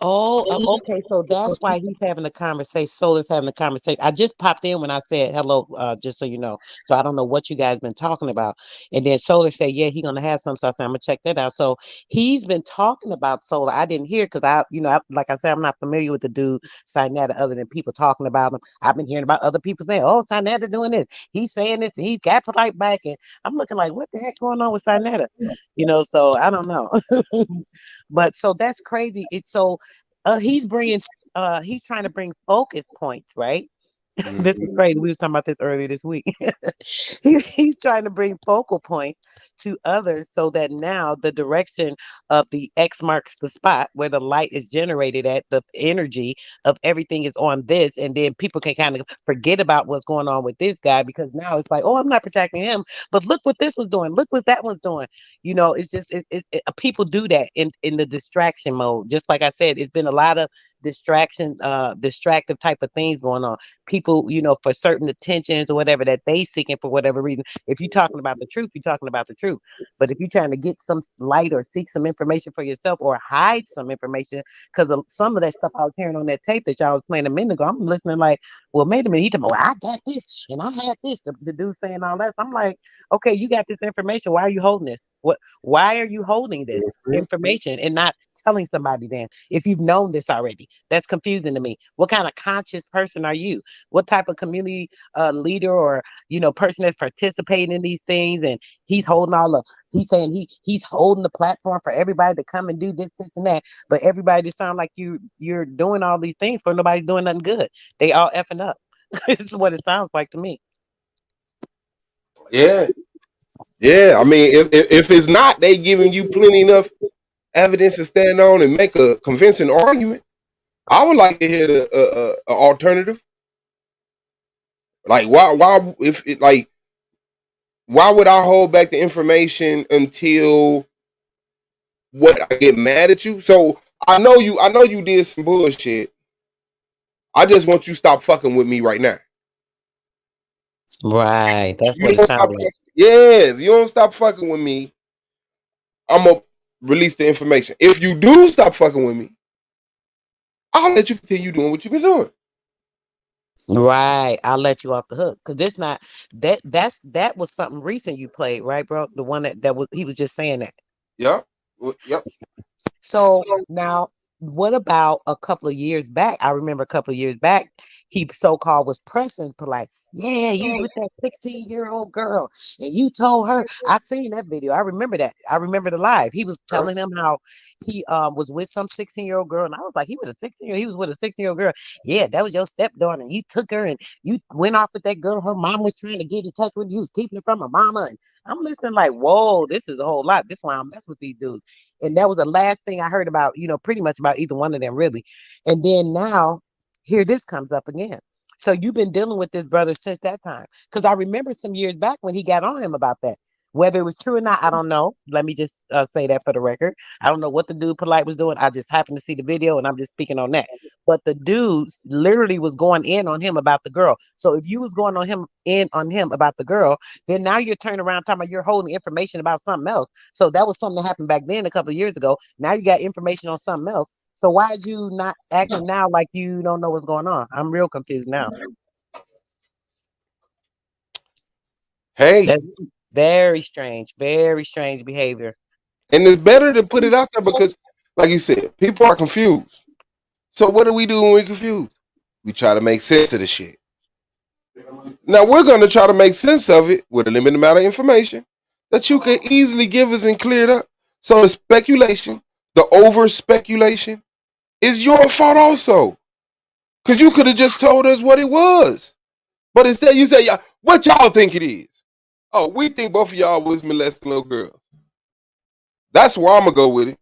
Oh, okay. So that's why he's having a conversation. Solar's having a conversation. I just popped in when I said hello, just so you know. So I don't know what you guys been talking about. And then Solar said, "Yeah, he's gonna have some stuff." So I'm gonna check that out. So he's been talking about Solar. I didn't hear because like I said, I'm not familiar with the dude Sinetta other than people talking about him. I've been hearing about other people saying, "Oh, Sinetta doing this. He's saying this. He's got Polite back." And I'm looking like, what the heck going on with Sinetta? So I don't know. But so that's crazy. It's so he's trying to bring focus points, right? This is crazy. We was talking about this earlier this week. He's trying to bring focal points to others so that now the direction of the X marks the spot where the light is generated at, the energy of everything is on this, and then people can kind of forget about what's going on with this guy because now it's like, oh, I'm not protecting him, but look what this was doing, look what that was doing. It's just people do that in the distraction mode. Just like I said, it's been a lot of distractive type of things going on. People, for certain attentions or whatever that they seeking for whatever reason. If you're talking about the truth, you're talking about the truth. But if you're trying to get some light or seek some information for yourself or hide some information, because some of that stuff I was hearing on that tape that y'all was playing a minute ago, I'm listening like, well, wait a minute. He talking about, well, I got this and I had this. The dude saying all that. I'm like, okay, you got this information. Why are you holding this? Why are you holding this information and not telling somebody then if you've known this already? That's confusing to me. What kind of conscious person are you? What type of community leader or person that's participating in these things? And he's he's saying he's holding the platform for everybody to come and do this and that, but everybody just sound like you're doing all these things for nobody's doing nothing good. They all effing up. It's what it sounds like to me. Yeah. I mean, if it's not, they giving you plenty enough evidence to stand on and make a convincing argument. I would like to hear the alternative. Like why why would I hold back the information until what I get mad at you? So I know you did some bullshit. I just want you to stop fucking with me right now. Right. That's what it sounds like. Yeah, if you don't stop fucking with me, I'm gonna release the information. If you do stop fucking with me, I'll let you continue doing what you've been doing. Right. I'll let you off the hook. Cause this not that was something recent you played, right, bro? The one that was he was just saying that. Yep. Yep. So now what about a couple of years back? I remember a couple of years back, he so-called was pressing Polite. Yeah, you with that 16-year-old girl, and you told her. I seen that video. I remember that. I remember the live. He was telling him how he was with some 16-year-old girl, and I was like, he was with a 16-year-old girl. Yeah, that was your stepdaughter, and you took her and you went off with that girl. Her mom was trying to get in touch with you, was keeping it from her mama. And I'm listening like, whoa, this is a whole lot. This is why I mess with these dudes. And that was the last thing I heard about, pretty much about either one of them, really. And then now, here this comes up again. So you've been dealing with this brother since that time. Because I remember some years back when he got on him about that. Whether it was true or not, I don't know. Let me just say that for the record. I don't know what the dude Polite was doing. I just happened to see the video and I'm just speaking on that. But the dude literally was going in on him about the girl. So if you was going on him about the girl, then now you're turning around talking about you're holding information about something else. So that was something that happened back then a couple of years ago. Now you got information on something else. So why is you not acting now like you don't know what's going on? I'm real confused now. Hey. That's very strange behavior. And it's better to put it out there because, like you said, people are confused. So what do we do when we're confused? We try to make sense of the shit. Now we're going to try to make sense of it with a limited amount of information that you can easily give us and clear it up. So the speculation, the over speculation, is your fault also. Because you could have just told us what it was. But instead you say, yeah, what y'all think it is? Oh, we think both of y'all was molesting little girls. That's where I'm going to go with it.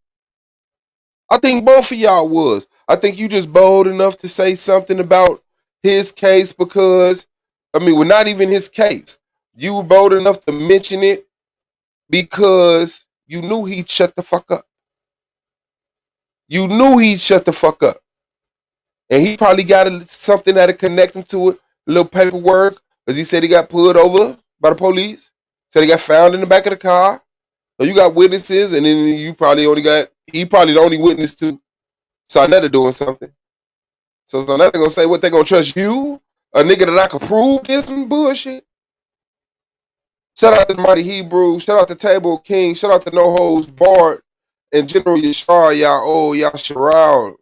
I think both of y'all was. I think you just bold enough to say something about his case because, not even his case. You were bold enough to mention it because you knew he'd shut the fuck up. You knew he'd shut the fuck up. And he probably got something that'll connect him to it, a little paperwork, because he said he got pulled over by the police. Said he got found in the back of the car. So you got witnesses, and then he probably the only witness to Sonetta doing something. So Sonetta gonna say what they gonna trust you? A nigga that I can prove this some bullshit? Shout out to Mighty Hebrew, shout out to Table King, shout out to No Hoes Bart, and General Yashar, Yasharal,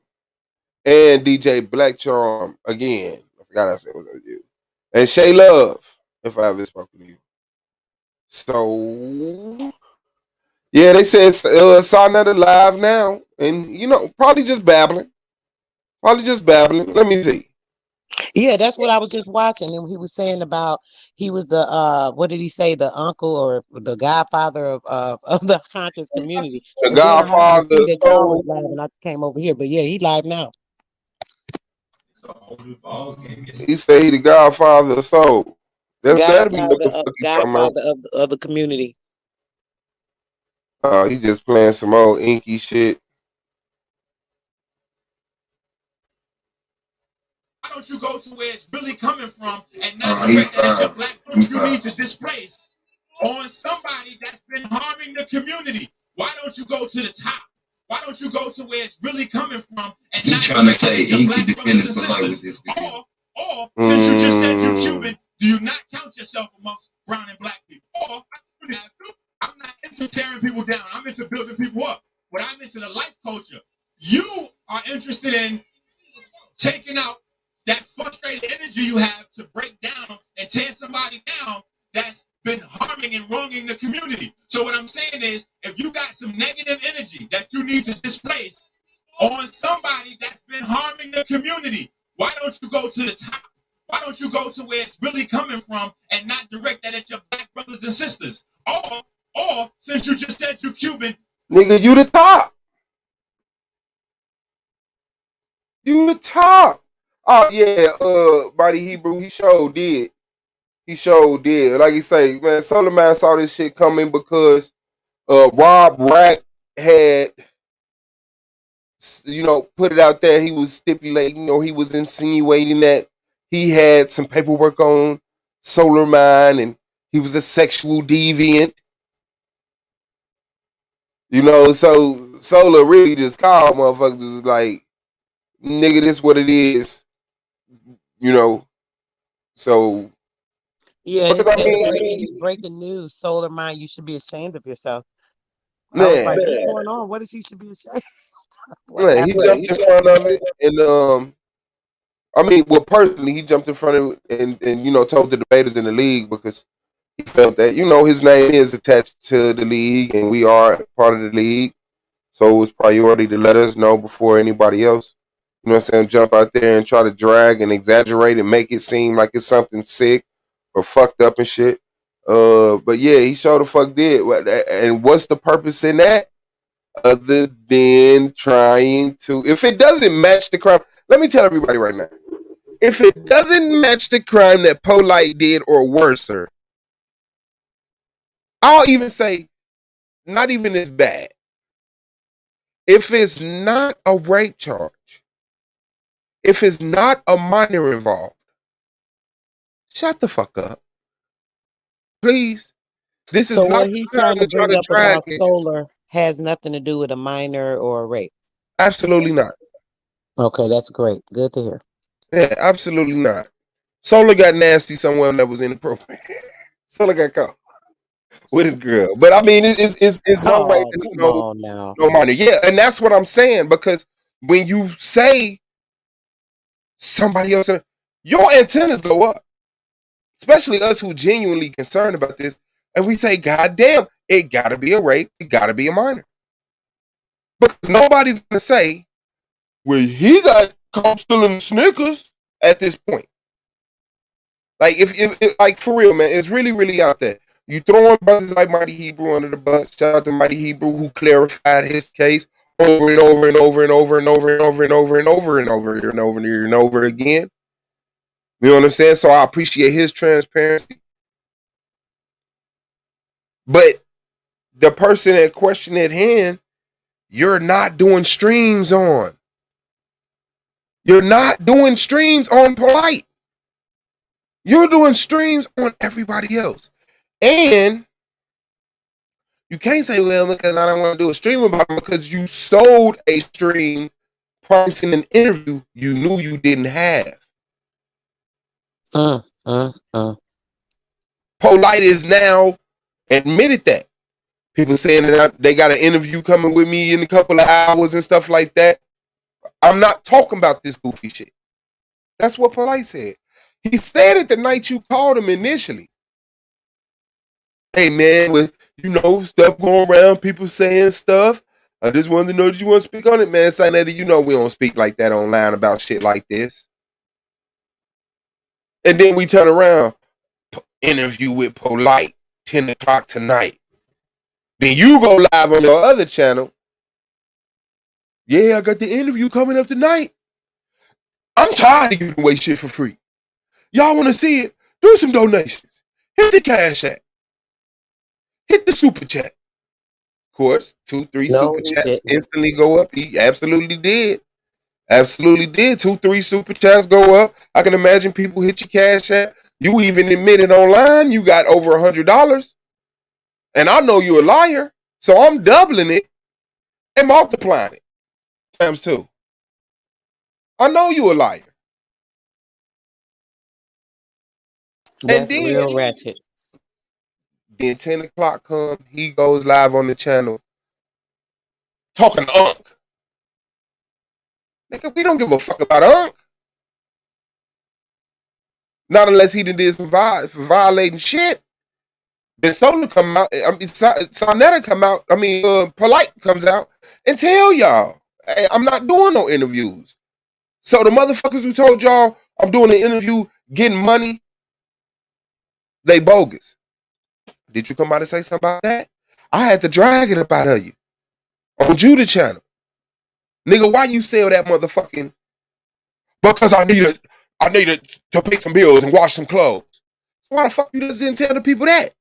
and DJ Black Charm again. I forgot I said what I did. And Shay Love, if I haven't spoken to you. So yeah, they said Sonetta live now, and probably just babbling. Let me see. Yeah, that's what I was just watching. And he was saying about he was the what did he say, the uncle or the godfather of the conscious community. The And then I happened to godfather. see that y'all was live and I came over here. But yeah, he live now. He said he the godfather of soul. That's gotta be what the fuck he talking about. Godfather of the community. He just playing some old inky shit. Why don't you go to where it's really coming from and not direct that at your black folks you need to displace on somebody that's been harming the community? Why don't you go to the top? Why don't you go to where it's really coming from and not trying to say your black brothers and sisters? Or since you just said you're Cuban, do you not count yourself amongst brown and black people? Or I'm not into tearing people down. I'm into building people up. But I'm into the life culture. You are interested in taking out that frustrated energy you have to break down and tear somebody down that's been harming and wronging the community. So what I'm saying is, if you got some negative energy that you need to displace on somebody that's been harming the community, why don't you go to the top? Why don't you go to where it's really coming from and not direct that at your black brothers and sisters? Or since you just said you're Cuban, nigga, you the top. You the top. Oh yeah, Mighty Hebrew, he sure did. Like you say, man, Solarmind saw this shit coming because Rob Rack had put it out there. He was stipulating, he was insinuating that he had some paperwork on Solarmind and he was a sexual deviant. So Solar really just called motherfuckers, was like, nigga, this what it is. So yeah, breaking news, Solarmind, you should be ashamed of yourself. Man, I was like, what's going on? What is he should be ashamed of? Man, he jumped in front of it, and I mean, well, personally, he jumped in front of and you know told the debaters in the league because he felt that you know his name is attached to the league and we are part of the league, so it was priority to let us know before anybody else. You know what I'm saying? Jump out there and try to drag and exaggerate and make it seem like it's something sick or fucked up and shit. But yeah, he sure the fuck did. And what's the purpose in that? Other than trying to, if it doesn't match the crime, let me tell everybody right now. If it doesn't match the crime that Polite did or worse, sir, I'll even say not even as bad. If it's not a rape charge, if it's not a minor involved, shut the fuck up. Please. This is So not what he's the time trying to to try bring to up drag about it. Solar has nothing to do with a minor or a rape. Absolutely not. Okay, that's great. Good to hear. Yeah, absolutely not. Solar got nasty somewhere that was inappropriate. Solar got caught with his girl. But I mean, it's no rape Oh, and it's come on now. no minor. Yeah, and that's what I'm saying because when you say somebody else, your antennas go up, especially us who genuinely concerned about this, and we say, "God damn, it got to be a rape, it got to be a minor," because nobody's gonna say, "Well, he got caught stealing Snickers." At this point, like if like for real, man, it's really out there. You throwing brothers like Mighty Hebrew under the bus. Shout out to Mighty Hebrew who clarified his case over and over and over and over and over and over and over and over and over and over and over again. You know what I'm saying? So I appreciate his transparency. But the person at question at hand, you're not doing streams on. You're not doing streams on Polite. You're doing streams on everybody else. And you can't say, well, because I don't want to do a stream about them because you sold a stream pricing an interview you knew you didn't have. Polite is now admitted that. People saying that they got an interview coming with me in a couple of hours and stuff like that. I'm not talking about this goofy shit. That's what Polite said. He said it the night you called him initially. Hey man, with you know stuff going around, people saying stuff. I just wanted to know that you want to speak on it, man. Sinetta, you know we don't speak like that online about shit like this. And then we turn around, interview with Polite, 10 o'clock tonight. Then you go live on your other channel. Yeah, I got the interview coming up tonight. I'm tired of giving away shit for free. Y'all want to see it? Do some donations. Hit the Cash App. Hit the Super Chat. Of course, 2-3 No, Super he Chats didn't. instantly go up. He absolutely did. Absolutely did. 2-3 Super Chats go up. I can imagine people hit your Cash App. You even admitted online you got over $100. And I know you're a liar. So I'm doubling it and multiplying it times 2. I know you a liar. And That's real ratchet. then 10 o'clock comes, he goes live on the channel talking to Unc. Nigga, we don't give a fuck about Unc. Not unless he did some violating shit. Then Solar come out, I mean, Sonetta come out, I mean, Polite comes out and tell y'all, hey, I'm not doing no interviews. So the motherfuckers who told y'all I'm doing an interview, getting money, they bogus. Did you come out and say something about that? I had to drag it up out of you on Judah channel. Nigga, why you sell that motherfucking? Because I needed to pay some bills and wash some clothes. So why the fuck you just didn't tell the people that?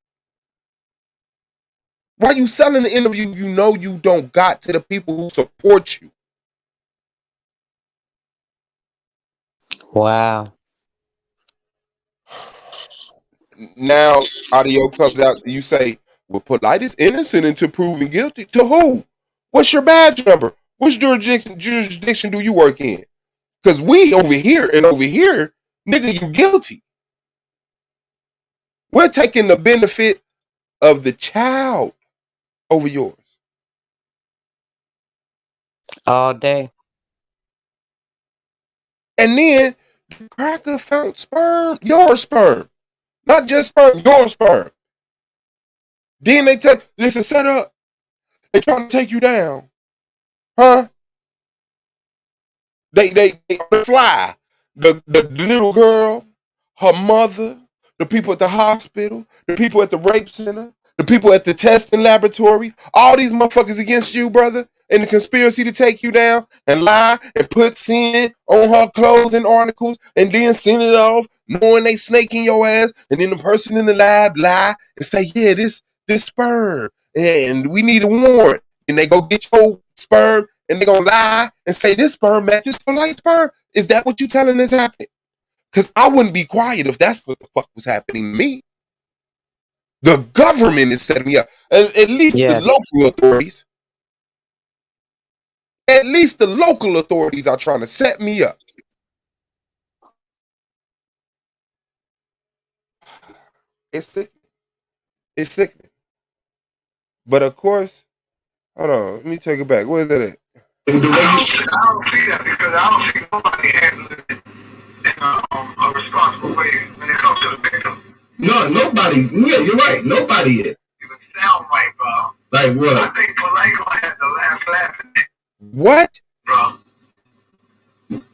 Why you selling the interview you know you don't got to the people who support you? Wow. Now audio comes out, you say, well, Polite is innocent until proven guilty. To who? What's your badge number? Which jurisdiction do you work in? Because we over here, nigga, you guilty. We're taking the benefit of the child over yours. All day. And then Cracker found sperm, your sperm, not just sperm, your sperm. Then they take this is set up. They trying to take you down, huh? They on the fly. The little girl, her mother, the people at the hospital, the people at the rape center, the people at the testing laboratory, all these motherfuckers against you, brother, in the conspiracy to take you down and lie and put sin on her clothing articles and then send it off, knowing they snaking your ass, and then the person in the lab lie and say, yeah, this sperm, and we need a warrant, and they go get your sperm. And they're going to lie and say this sperm matches for light sperm. Is that what you telling us happened? Because I wouldn't be quiet if that's what the fuck was happening to me. The government is setting me up. At least the local authorities. At least the local authorities are trying to set me up. It's sickening. It's sickening. But of course, hold on. Let me take it back. Where's that at? I don't see that because I don't see nobody handling it in a responsible way when it comes to the victim. No, nobody. Yeah, you're right. Nobody is. Even sound right, bro. Like what? I think Palago had the last laugh in it. What? Bro.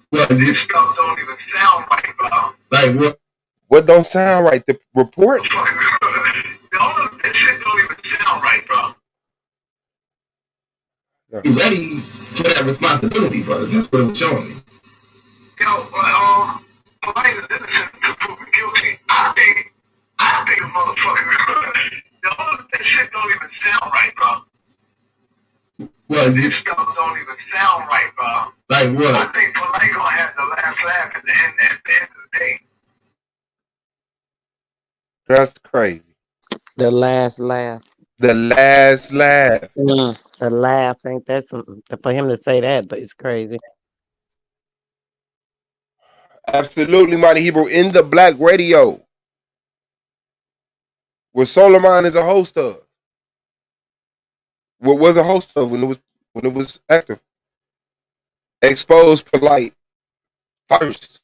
What? This stuff don't even sound right, bro. Like what? What don't sound right? The report? All of this shit don't even sound right, bro. Be ready for that responsibility, brother. That's what it was showing me. Yo, Polite is innocent to prove me guilty. I think a motherfucker. All of this shit don't even sound right, bro. What? This stuff don't even sound right, bro. Like what? I think Polite gonna have the last laugh at the end of the day. That's crazy. The last laugh. The last laugh. The laugh, ain't that something for him to say that, but it's crazy. Absolutely, Mighty Hebrew in the Black Radio. What Solarmind is a host of. What was a host of when it was active. Exposed Polite first.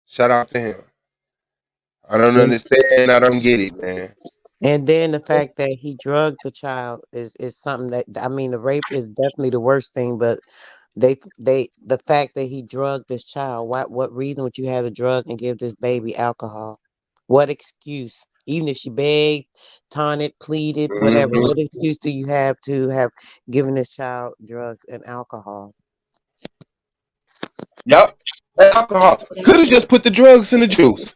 Shout out to him. I don't understand. I don't get it, man. And then the fact that he drugged the child is something that, I mean, the rape is definitely the worst thing, but the fact that he drugged this child, what reason would you have to drug and give this baby alcohol? What excuse? Even if she begged, taunted, pleaded, whatever, what excuse do you have to have given this child drugs and alcohol? Yep. Alcohol. Could have just put the drugs in the juice.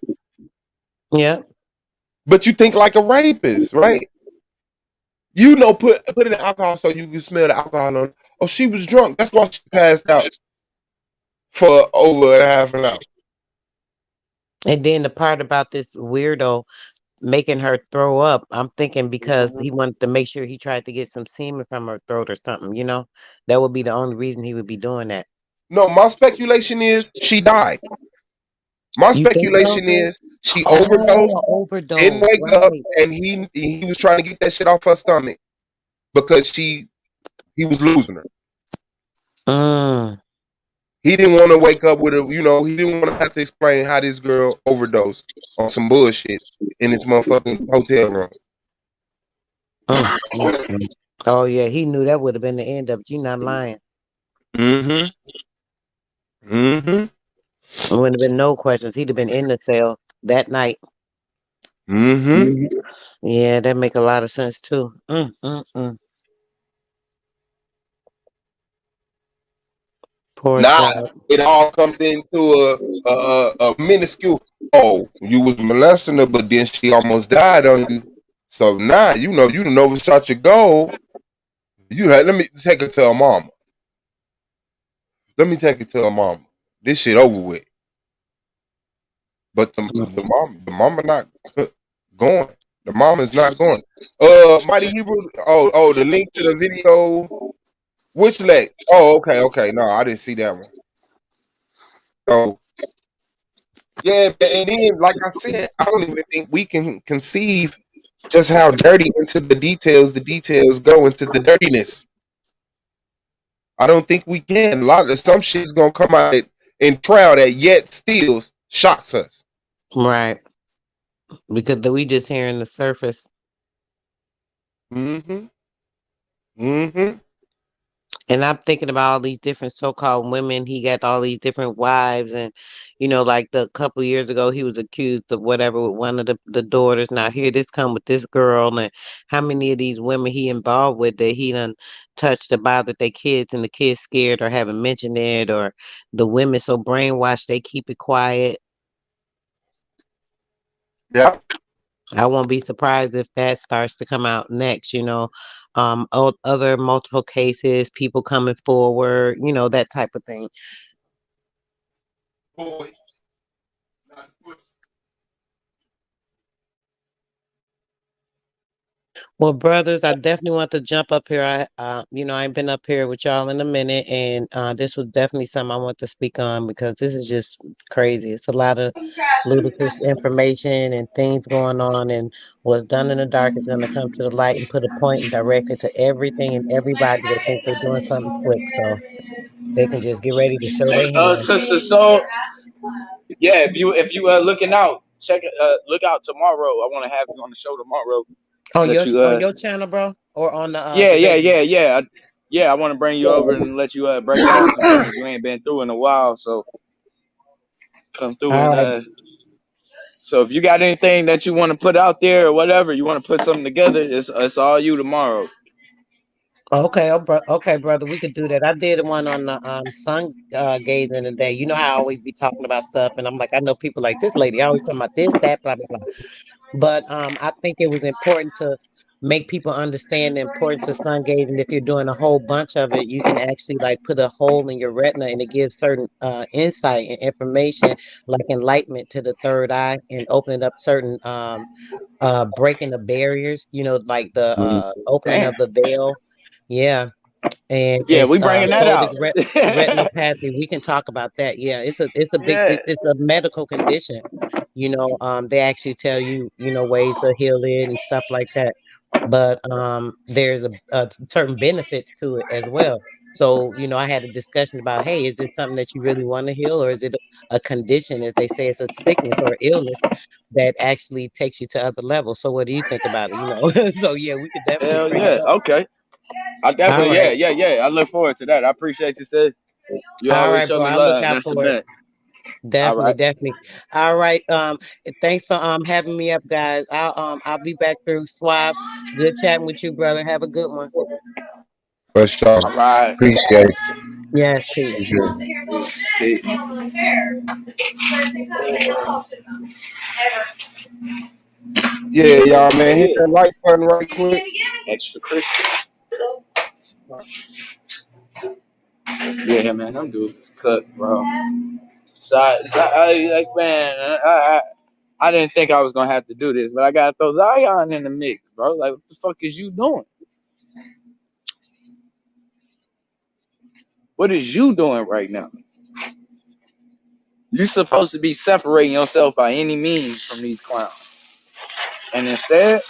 Yep. But you think like a rapist, right? You know, put it in alcohol so you can smell the alcohol on. Oh, she was drunk. That's why she passed out for over a half an hour. And then the part about this weirdo making her throw up, I'm thinking because he wanted to make sure he tried to get some semen from her throat or something, you know? That would be the only reason he would be doing that. No, my speculation is she died. My speculation is she overdosed, didn't wake up, and he was trying to get that shit off her stomach because he was losing her. He didn't want to wake up with a, he didn't want to have to explain how this girl overdosed on some bullshit in this motherfucking hotel room. Oh yeah, he knew that would have been the end of it. You not lying. There wouldn't have been no questions. He'd have been in the cell that night. Yeah, that make a lot of sense too. Poor child. It all comes into a minuscule. Oh, you was molesting her, but then she almost died on you. So now you done overshot your goal. Let me take her to her mama. Let me take her to her mama. This shit over with. But the mama not going. The mama's not going. Mighty Hebrew. Oh, the link to the video. Which leg? Oh, okay. No, I didn't see that one. So yeah, and then like I said, I don't even think we can conceive just how dirty into the details go into the dirtiness. I don't think we can. A lot of some shit's gonna come out in trial that yet still shocks us. Right. Because we just hearing the surface. Mm-hmm. Mm-hmm. And I'm thinking about all these different so-called women. He got all these different wives, and like the couple years ago, he was accused of whatever with one of the daughters. Now here, this come with this girl, and how many of these women he involved with that he done touched or bothered their kids, and the kids scared or haven't mentioned it, or the women so brainwashed they keep it quiet. Yeah. I won't be surprised if that starts to come out next, other multiple cases, people coming forward, that type of thing. Boy. Well, brothers, I definitely want to jump up here. I ain't been up here with y'all in a minute, and this was definitely something I want to speak on because this is just crazy. It's a lot of ludicrous information and things going on, and what's done in the dark is going to come to the light and put a point and direct it to everything and everybody that thinks they're doing something slick. So they can just get ready to show their Hey, hand. sister, so yeah, if you looking out, look out tomorrow. I want to have you on the show tomorrow. On Let your you on your channel, bro, or on yeah, the yeah, baby? yeah, yeah. I want to bring you over and let you break down some things you ain't been through in a while. So come through All and right. so if you got anything that you want to put out there or whatever, you want to put something together, it's all you tomorrow. Okay, okay, brother, we could do that. I did one on the sun gazing today. You know how I always be talking about stuff, and I'm like, I know people like this lady always talking about this, that, blah, blah, blah. But I think it was important to make people understand the importance of sun gazing. If you're doing a whole bunch of it, you can actually like put a hole in your retina, and it gives certain insight and information, like enlightenment to the third eye, and opening up certain breaking the barriers. Like the opening Damn. of the veil. Yeah, and Yeah, it's we bringing that photic out. retinopathy. We can talk about that. Yeah, it's a big Yeah. it's a medical condition. They actually tell you ways to heal it and stuff like that. But there's a certain benefits to it as well. So I had a discussion about, hey, is this something that you really want to heal, or is it a condition, as they say, it's a sickness or illness that actually takes you to other levels? So what do you think about it? So yeah, we could definitely Hell bring it yeah. up. Okay. I All definitely, right. yeah. I look forward to that. I appreciate you, sis. You All always right, show bro. me I'll look love. out That's the for it. best. All Definitely, right. definitely. All right. Thanks for having me up, guys. I'll be back through Swab. Good chatting with you, brother. Have a good one. For sure. All right. Appreciate Yes, peace. See. Yeah, y'all, man. Hit that like button right quick. Extra Christian. Yeah, man. Them dudes is cooked, bro. So like, man, I didn't think I was gonna have to do this, but I gotta throw Zion in the mix, bro. Like, what the fuck is you doing? What is you doing right now? You're supposed to be separating yourself by any means from these clowns, and instead,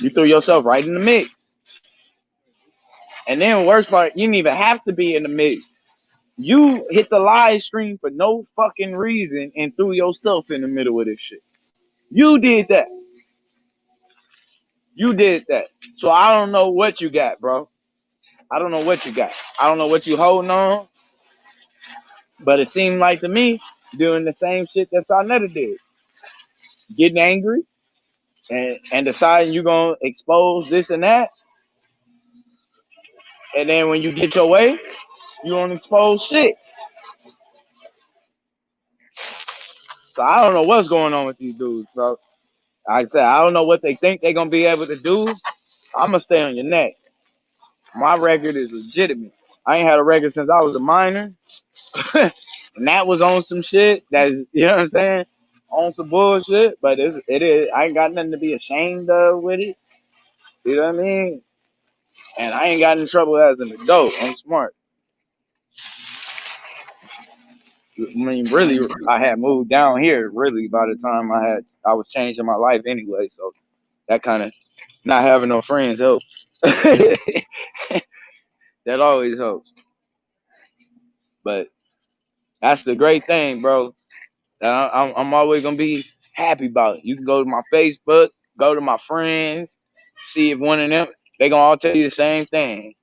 you threw yourself right in the mix. And then, worst part, you didn't even have to be in the mix. You hit the live stream for no fucking reason and threw yourself in the middle of this shit. You did that. You did that. So I don't know what you got, bro. I don't know what you got. I don't know what you holding on. But it seemed like to me doing the same shit that Sarnetta did. Getting angry and deciding you're gonna expose this and that. And then when you get your way, you don't expose shit. So I don't know what's going on with these dudes, bro. Like I said, I don't know what they think they're gonna be able to do. I'm gonna stay on your neck. My record is legitimate. I ain't had a record since I was a minor. And that was on some shit that is, you know what I'm saying? On some bullshit. But it is, I ain't got nothing to be ashamed of with it. You know what I mean? And I ain't got in trouble as an adult. I'm smart. I mean, really, I had moved down here really by the time I was changing my life anyway. So that kind of not having no friends helped. That always helps. But that's the great thing, bro. I'm always gonna be happy about it. You can go to my Facebook, go to my friends, see if one of them, they gonna all tell you the same thing.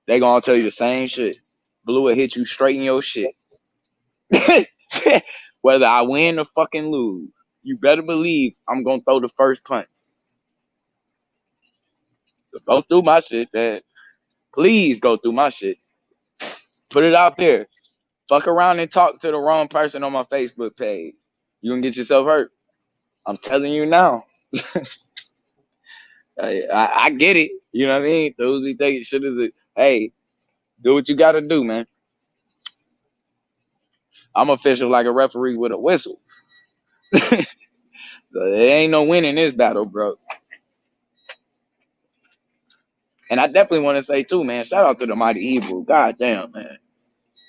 They gonna all tell you the same shit. Blue will hit you straight in your shit. Whether I win or fucking lose, you better believe I'm gonna throw the first punch. So go through my shit, man. Please go through my shit. Put it out there. Fuck around and talk to the wrong person on my Facebook page. You can get yourself hurt. I'm telling you now. I get it. You know what I mean? Those who think shit is a, hey, do what you gotta do, man. I'm official like a referee with a whistle. So there ain't no winning this battle, bro. And I definitely want to say too, man, shout out to the Mighty Hebrew. God damn, man.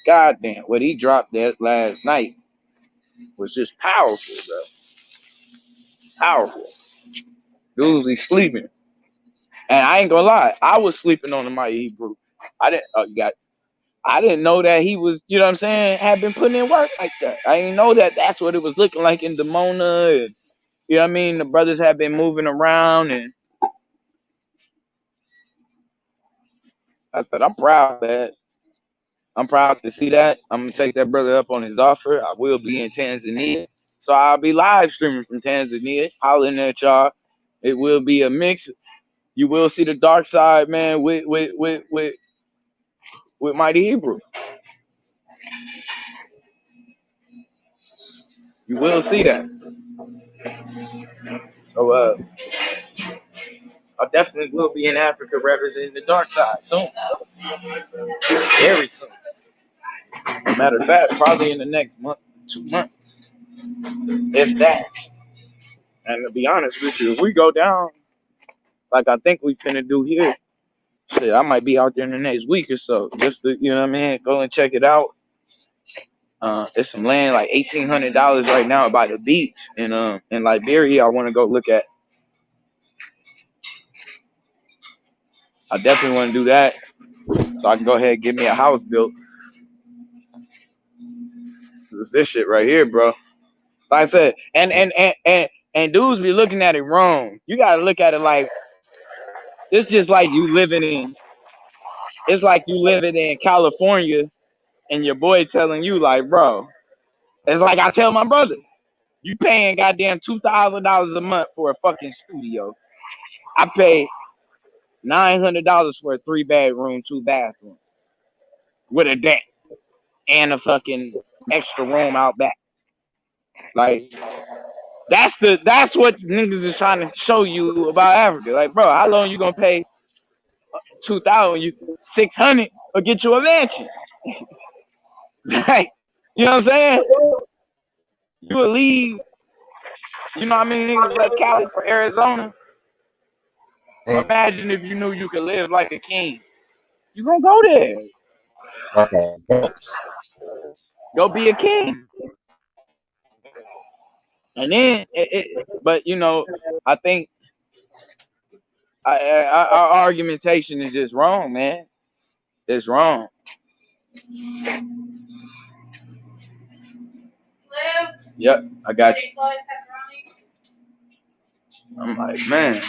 God damn. What he dropped that last night was just powerful, bro. Powerful. Dudes be sleeping. And I ain't gonna lie, I was sleeping on the Mighty Hebrew. I didn't know that he was, you know what I'm saying, had been putting in work like that. I didn't know that that's what it was looking like in Demona. And, you know what I mean? The brothers have been moving around, and I said, I'm proud, man. I'm proud to see that. I'm going to take that brother up on his offer. I will be in Tanzania. So I'll be live streaming from Tanzania, hollering at y'all. It will be a mix. You will see the dark side, man, with Mighty Hebrew. You will see that. So I definitely will be in Africa representing the dark side soon. Very soon. Matter of fact, probably in the next month, 2 months. If that. And to be honest with you, if we go down like I think we finna do here, shit, I might be out there in the next week or so. Just to, you know what I mean? Go and check it out. There's some land like $1,800 right now by the beach in Liberia. I want to go look at. I definitely want to do that, so I can go ahead and get me a house built. It's this shit right here, bro. Like I said, and dudes be looking at it wrong. You gotta look at it like it's just like you living in. It's like you living in California, and your boy telling you like, bro. It's like I tell my brother, you paying goddamn $2,000 a month for a fucking studio. I pay $900 for a 3-bedroom, 2-bathroom with a deck and a fucking extra room out back. Like that's what niggas is trying to show you about Africa. Like, bro, how long you gonna pay $2,600 or get you a mansion? Like, you know what I'm saying? You would leave. You know what I mean? Niggas left Cali for Arizona. Imagine if you knew you could live like a king. You gonna go there? Go be a king. And then, but you know, I think our argumentation is just wrong, man. It's wrong. Yep, I got you. I'm like, man.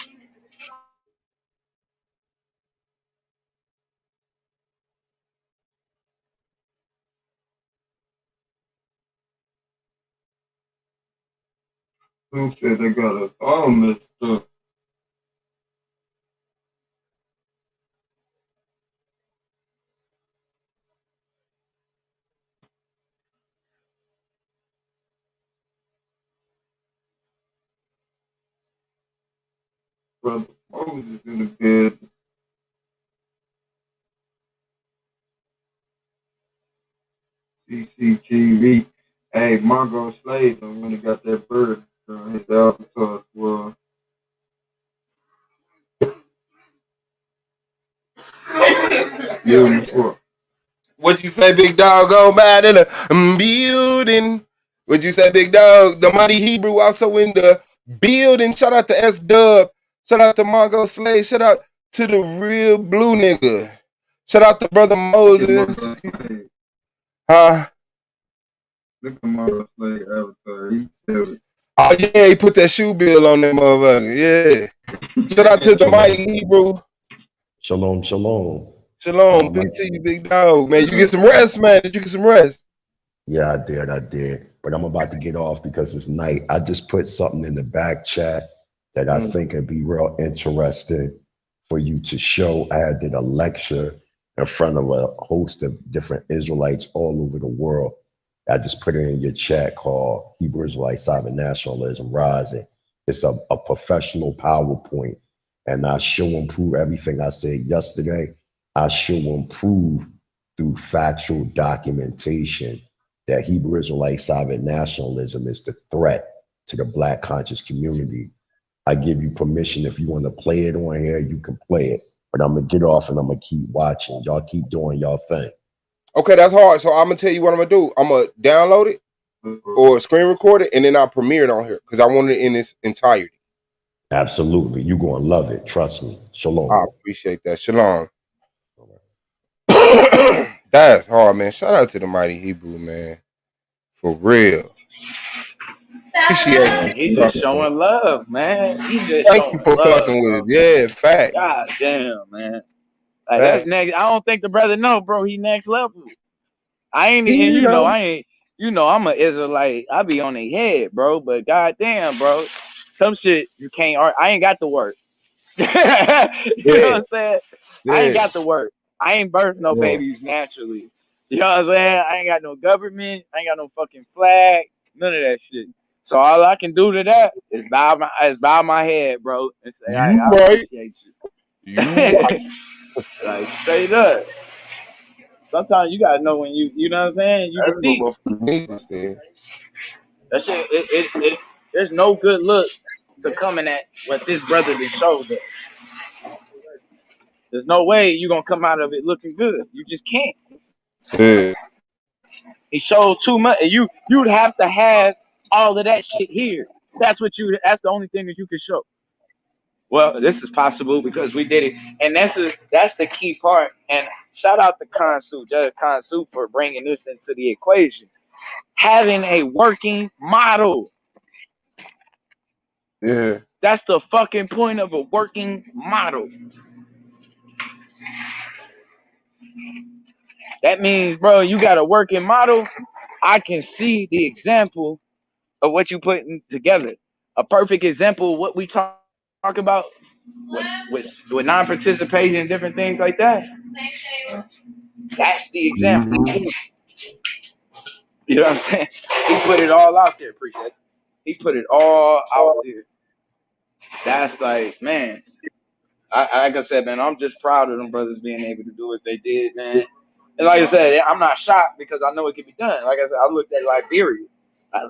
Who said they got us on this stuff? Brother Moses in the bed. CCTV. Hey, Margot Slade when he got that bird. His albatross was. What you say, big dog? Go mad in the building. What you say, big dog? The Mighty Hebrew also in the building. Shout out to S Dub. Shout out to Margot Slade. Shout out to the real blue nigga. Shout out to Brother Moses. Huh? Look at my slave avatar. He still. Oh yeah, he put that shoe bill on that motherfucker. Yeah. Shout out to the mighty Hebrew. Shalom, shalom. Shalom. Peace to you, big dog. Man, you get some rest, man. Did you get some rest? Yeah, I did. But I'm about to get off because it's night. I just put something in the back chat that I think would be real interesting for you to show. I did a lecture in front of a host of different Israelites all over the world. I just put it in your chat called Hebrew Israelite Cyber Nationalism Rising. It's a professional PowerPoint. And I show and prove everything I said yesterday. I show and prove through factual documentation that Hebrew Israelite Cyber Nationalism is the threat to the Black conscious community. I give you permission. If you want to play it on here, you can play it. But I'm going to get off and I'm going to keep watching. Y'all keep doing y'all thing. Okay, that's hard. So I'm going to tell you what I'm going to do. I'm going to download it or screen record it, and then I'll premiere it on here because I want it in its entirety. Absolutely. You're going to love it. Trust me. Shalom. I appreciate that. Shalom. That's hard, man. Shout out to the mighty Hebrew, man. For real. Man, he just showing love, man. He just Thank you for fucking with it. Yeah, facts. God damn, man. Like that's next. I don't think the brother know, bro. He next level. I ain't, and you know, I'm an Israelite. I be on their head, bro. But goddamn, bro, some shit you can't. I ain't got to work. You know what I'm saying? Yeah. I ain't got to work. I ain't birthed no babies naturally. You know what I'm saying? I ain't got no government. I ain't got no fucking flag. None of that shit. So all I can do to that is bow my head, bro, and say I appreciate you. Like straight up. Sometimes you gotta know when you know what I'm saying. You speak. That shit. It there's no good look to coming at what this brother did showed us. There's no way you gonna come out of it looking good. You just can't. Yeah. He showed too much. You'd have to have all of that shit here. That's the only thing that you can show. Well, this is possible because we did it, and that's the key part. And shout out to Judge Kansu, for bringing this into the equation. Having a working model. Yeah. That's the fucking point of a working model. That means, bro, you got a working model. I can see the example of what you putting together. A perfect example of what we talk about with non-participation and different things like that. That's the example. You know what I'm saying? He put it all out there, appreciate it. He put it all out there. That's like, man, like I said, man, I'm just proud of them brothers being able to do what they did, man. And like I said, I'm not shocked because I know it can be done. Like I said, I looked at Liberia.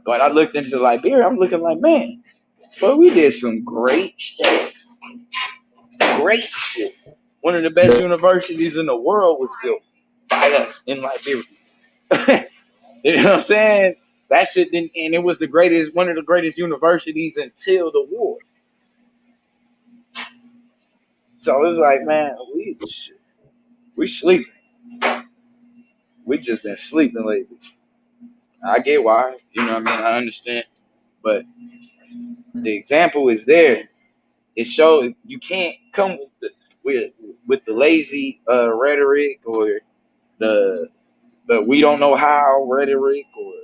When I looked into Liberia, I'm looking like, man, but we did some great shit. Great shit. One of the best universities in the world was built by us in Liberia. You know what I'm saying? That shit didn't, and it was one of the greatest universities until the war. So it's like, man, we sleeping. We just been sleeping lately. I get why, you know what I mean? I understand, but the example is there. It shows you can't come with the lazy rhetoric or the we don't know how rhetoric or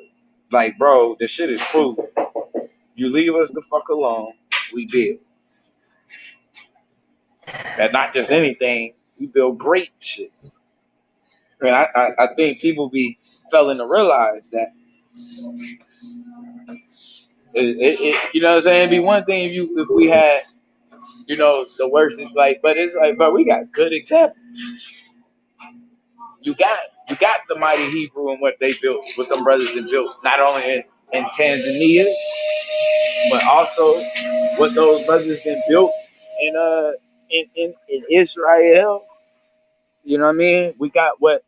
like, bro, the shit is proven. You leave us the fuck alone, we build. And not just anything, we build great shit. I mean, I think people be failing to realize that. You know what I'm saying? It'd be one thing if we had, you know, the worst is like, but it's like, but we got good examples. You got the mighty Hebrew and what they built, what them brothers have built, not only in Tanzania, but also what those brothers have built in Israel. You know what I mean? We got what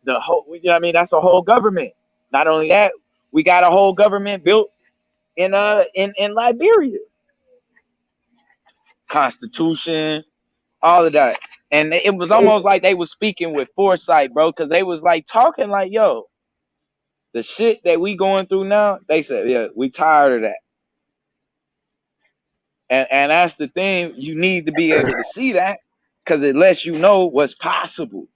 the whole, you know what I mean? That's a whole government. Not only that, we got a whole government built in Liberia. Constitution, all of that. And it was almost like they was speaking with foresight, bro, because they was like talking like, yo, the shit that we going through now, they said, yeah, we tired of that. And that's the thing, you need to be able to see that because it lets you know what's possible.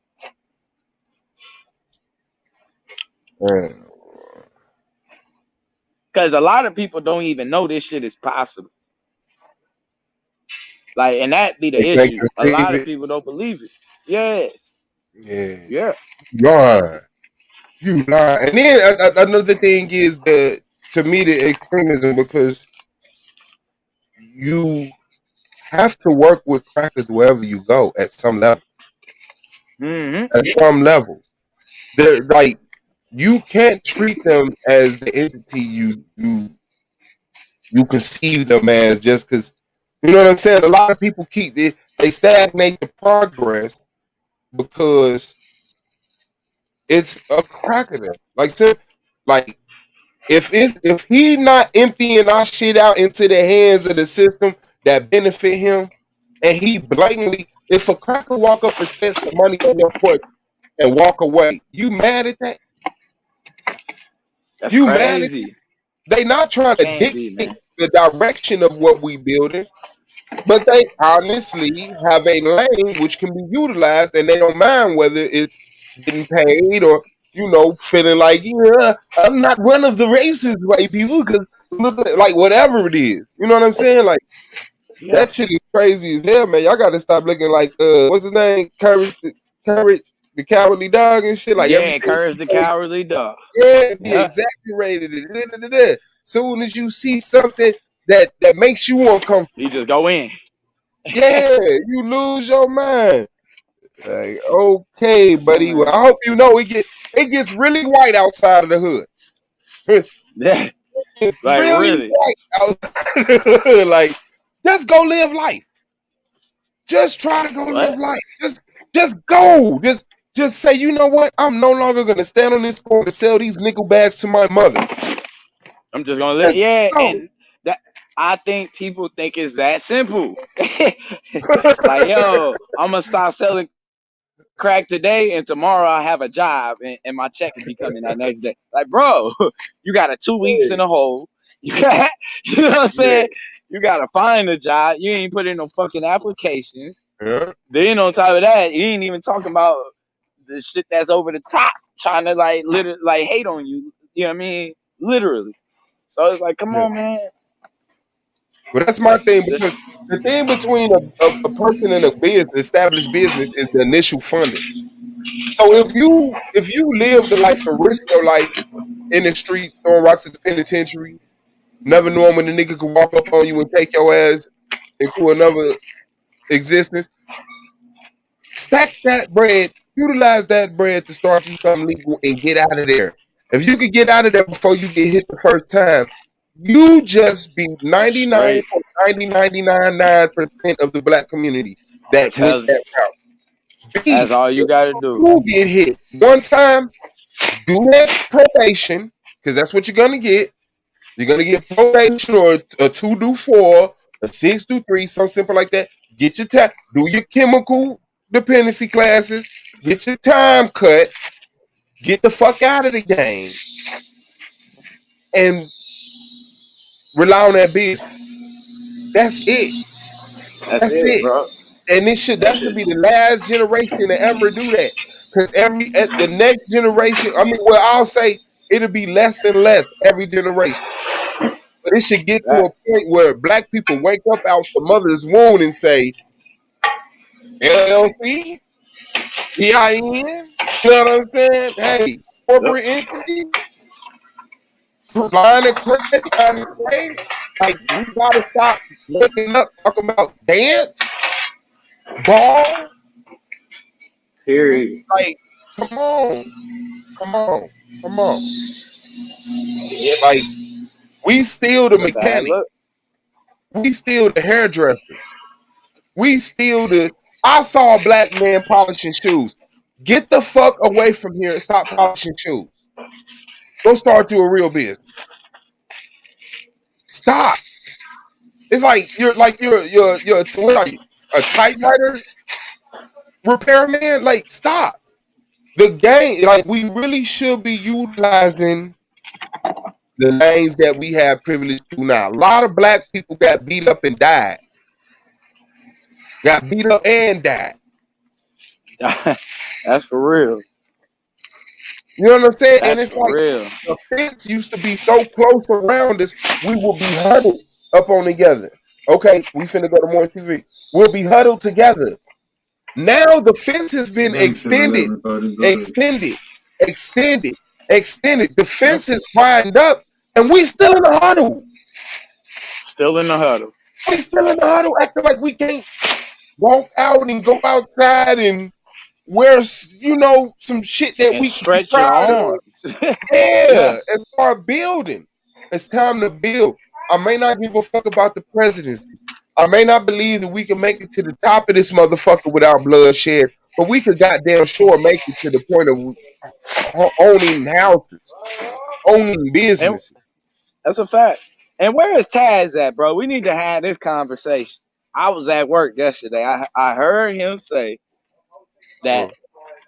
Because a lot of people don't even know this shit is possible. Like, and that be the issue. A lot of people don't believe it. Yeah. Yeah. You lie. And then another thing is to me the extremism, because you have to work with crackers wherever you go at some level. Mm-hmm. At some level, they're like, you can't treat them as the entity you conceive them as just because, you know what I'm saying. A lot of people they stagnate the progress because it's a cracker there. Like if he not emptying our shit out into the hands of the system that benefit him, and he blatantly, if a cracker walk up and set some money on your porch and walk away, you mad at that? That's You mad at crazy. They not trying to Can't be, dictate man. the direction of what we building, but they honestly have a lane which can be utilized, and they don't mind whether it's getting paid or, feeling like, yeah, I'm not one of the racist white people because look at it, like whatever it is. You know what I'm saying? Like that shit is crazy as hell, man. Y'all got to stop looking like what's his name, Courage, the Cowardly Dog and shit. Like Yeah, everything. Courage the Cowardly Dog. Yeah, be exaggerated. Soon as you see something that makes you uncomfortable, you just go in. Yeah, you lose your mind. Like, okay, buddy. Man. Well, I hope you know it gets really white outside of the hood. Yeah. It's Like really really. white outside of the hood. Like, just go live life. Just try to go live life. Just go. Just say, you know what? I'm no longer gonna stand on this corner to sell these nickel bags to my mother. I'm just gonna let and that I think people think it's that simple. Like, yo, I'm gonna stop selling crack today, and tomorrow I have a job, and my check will be coming that next day. Like, bro, you got a 2 weeks in a hole. You got, you know what I'm saying? You gotta find a job. You ain't put in no fucking application. Yeah. Then on top of that, you ain't even talking about the shit that's over the top, trying to literally hate on you. You know what I mean? Literally. So it's like, come on, man. But that's my thing, because the thing between a person and a established business is the initial funding. So if you live the life and risk your life in the streets, throwing rocks at the penitentiary, never knowing when the nigga could walk up on you and take your ass into another existence, stack that bread, utilize that bread to start you something legal and get out of there. If you could get out of there before you get hit the first time, you just be 99.999% of the black community that went that route. That's all you gotta do. You get hit one time, do that probation, because that's what you're gonna get. You're gonna get probation or a 2-4, a 6-3, something simple like that. Get your time, do your chemical dependency classes, get your time cut, get the fuck out of the game, and rely on that business. That's it. That's it. Bro. And that should be the last generation to ever do that. Because the next generation, I'll say it'll be less and less every generation. But it should get to a point where black people wake up out the mother's womb and say, LLC, EIN, you know what I'm saying? Hey, corporate entity, line of credit, like, we gotta stop waking up talking about dance, ball. Period. Like, come on. Like, we still the mechanics. We still the hairdressers. We still I saw a black man polishing shoes. Get the fuck away from here and stop polishing shoes. Go start you a real business. Stop. It's like you're what are you? A typewriter repairman. Like, stop. The game, like, we really should be utilizing the lanes that we have privilege to now. A lot of black people got beat up and died. Got beat up and died. That's for real. You know what I'm saying? That's and it's for like real. the fence used to be so close around us, we would be huddled up on together. Okay, we finna go to more TV. We'll be huddled together. Now the fence has been extended. The fence is widened up, and we still in the huddle. Still in the huddle. We still in the huddle, acting like we can't walk out and go outside and wear, some shit that And we can be stretch your proud of. arms. Yeah, and start building. It's time to build. I may not give a fuck about the presidency. I may not believe that we can make it to the top of this motherfucker without bloodshed, but we could goddamn sure make it to the point of owning houses, owning businesses. That's a fact. And where is Taz at, bro? We need to have this conversation. I was at work yesterday. I heard him say that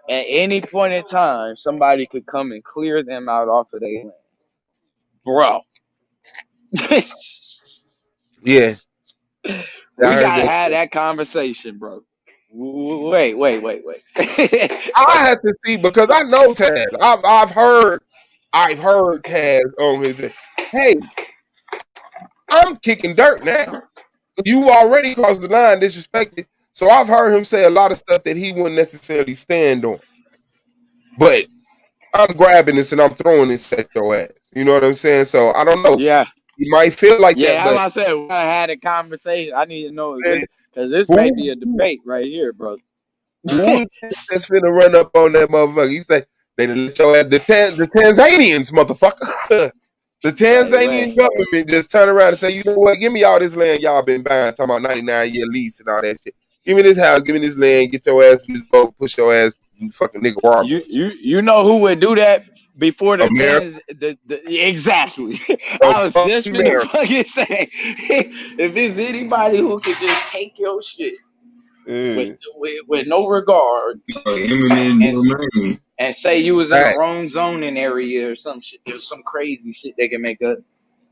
at any point in time, somebody could come and clear them out off of their land. Bro. Yeah. We gotta have that conversation, bro. Wait. I have to see, because I know Taz. I've heard Taz on his, hey, I'm kicking dirt now. You already crossed the line, disrespected. So I've heard him say a lot of stuff that he wouldn't necessarily stand on. But I'm grabbing this and I'm throwing this at your ass. You know what I'm saying? So I don't know. Yeah. You might feel like that. Yeah, But as I said, we gotta have a conversation. I need to know because this may be a debate right here, bro. Who that's finna run up on that motherfucker? He say they let your ass, the Tanzanians, motherfucker. The Tanzanian government just turn around and say, you know what, give me all this land y'all been buying, talking about 99-year lease and all that shit. Give me this house, give me this land, get your ass in this boat, push your ass in fucking nigga Warren. You know who would do that before the exactly. I was just gonna fucking say, if it's anybody who could just take your shit with no regard and say you was in the wrong zoning area or some shit, there's some crazy shit they can make up,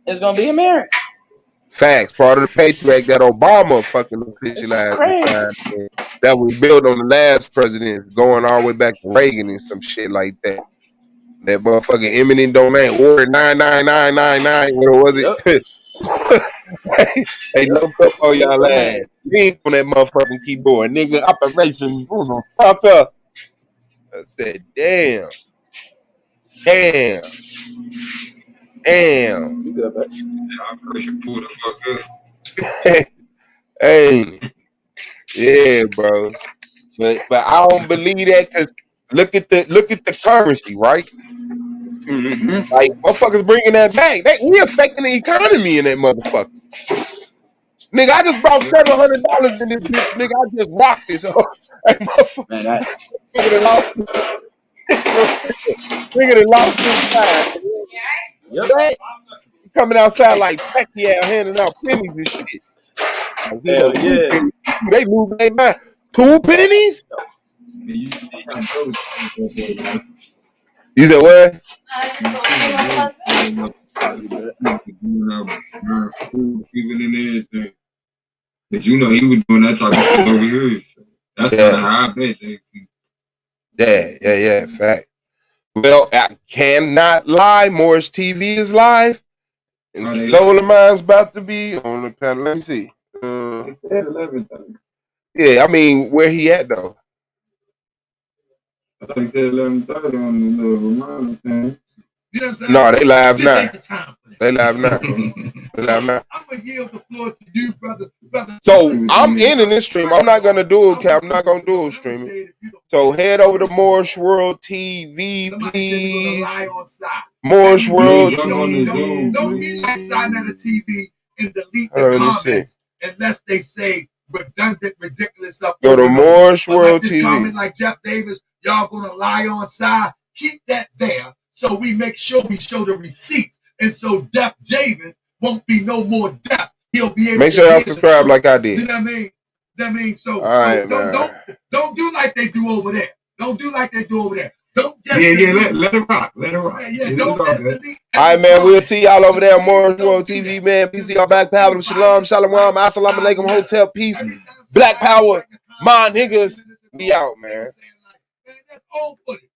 it's gonna be American. Facts. Part of the Patriot Act that Obama fucking officialized that was built on the last president, going all the way back to Reagan and some shit like that. That motherfucking eminent domain, order 99999, what was it? They looked up on y'all ass. You ain't on that motherfucking keyboard, nigga. Operation fuck up. I said, damn. You good, bud? Operation pull the fuck up. Hey, yeah, bro. But I don't believe that, because look at the currency, right? Mm-hmm. Like, motherfuckers bringing that back. We affecting the economy in that motherfucker. Nigga, I just brought $700 in this bitch. Nigga, I just rocked this. Hey, motherfucker. Nigga that lost his time. Yep. Coming outside like Pacquiao handing out pennies and shit. Like, they losing their mind. 2 pennies? You said what? But you know he was doing that type of shit over here. So that's kind of how I bet. Yeah. Fact. Well, I cannot lie. Moore's TV is live. And Solarmind's about to be on the panel. Let me see. They said 11:30. Yeah, I mean, where he at though? I thought he said 11:30 on the little reminder thing. You know what I'm saying? No, they live now. They live now. I'm gonna yield the floor to you, brother. So I'm ending this stream. I'm not gonna do it, Cap. I'm not gonna do it streaming. So head over to Moore's World TV, please. Moore's World TV. Don't be like Sinetta TV and delete the comments unless they say redundant, ridiculous stuff. Go to Moore's World TV. Comment like Jeff Davis, y'all gonna lie on side. Keep that there so we make sure we show the receipts. And so Deaf Javis won't be no more deaf. He'll be able to make sure y'all subscribe like I did. You know what I mean? That means so. Right, don't do like they do over there. Don't do like they do over there. Don't just let it rock. Let it rock. Don't just delete. All right, man. We'll see y'all over there on More World TV, man. Peace to y'all. Black Power. Shalom. Shalom. Assalamu alaikum. Hotel. Peace. Black Power. My niggas. We out, man. That's old footage.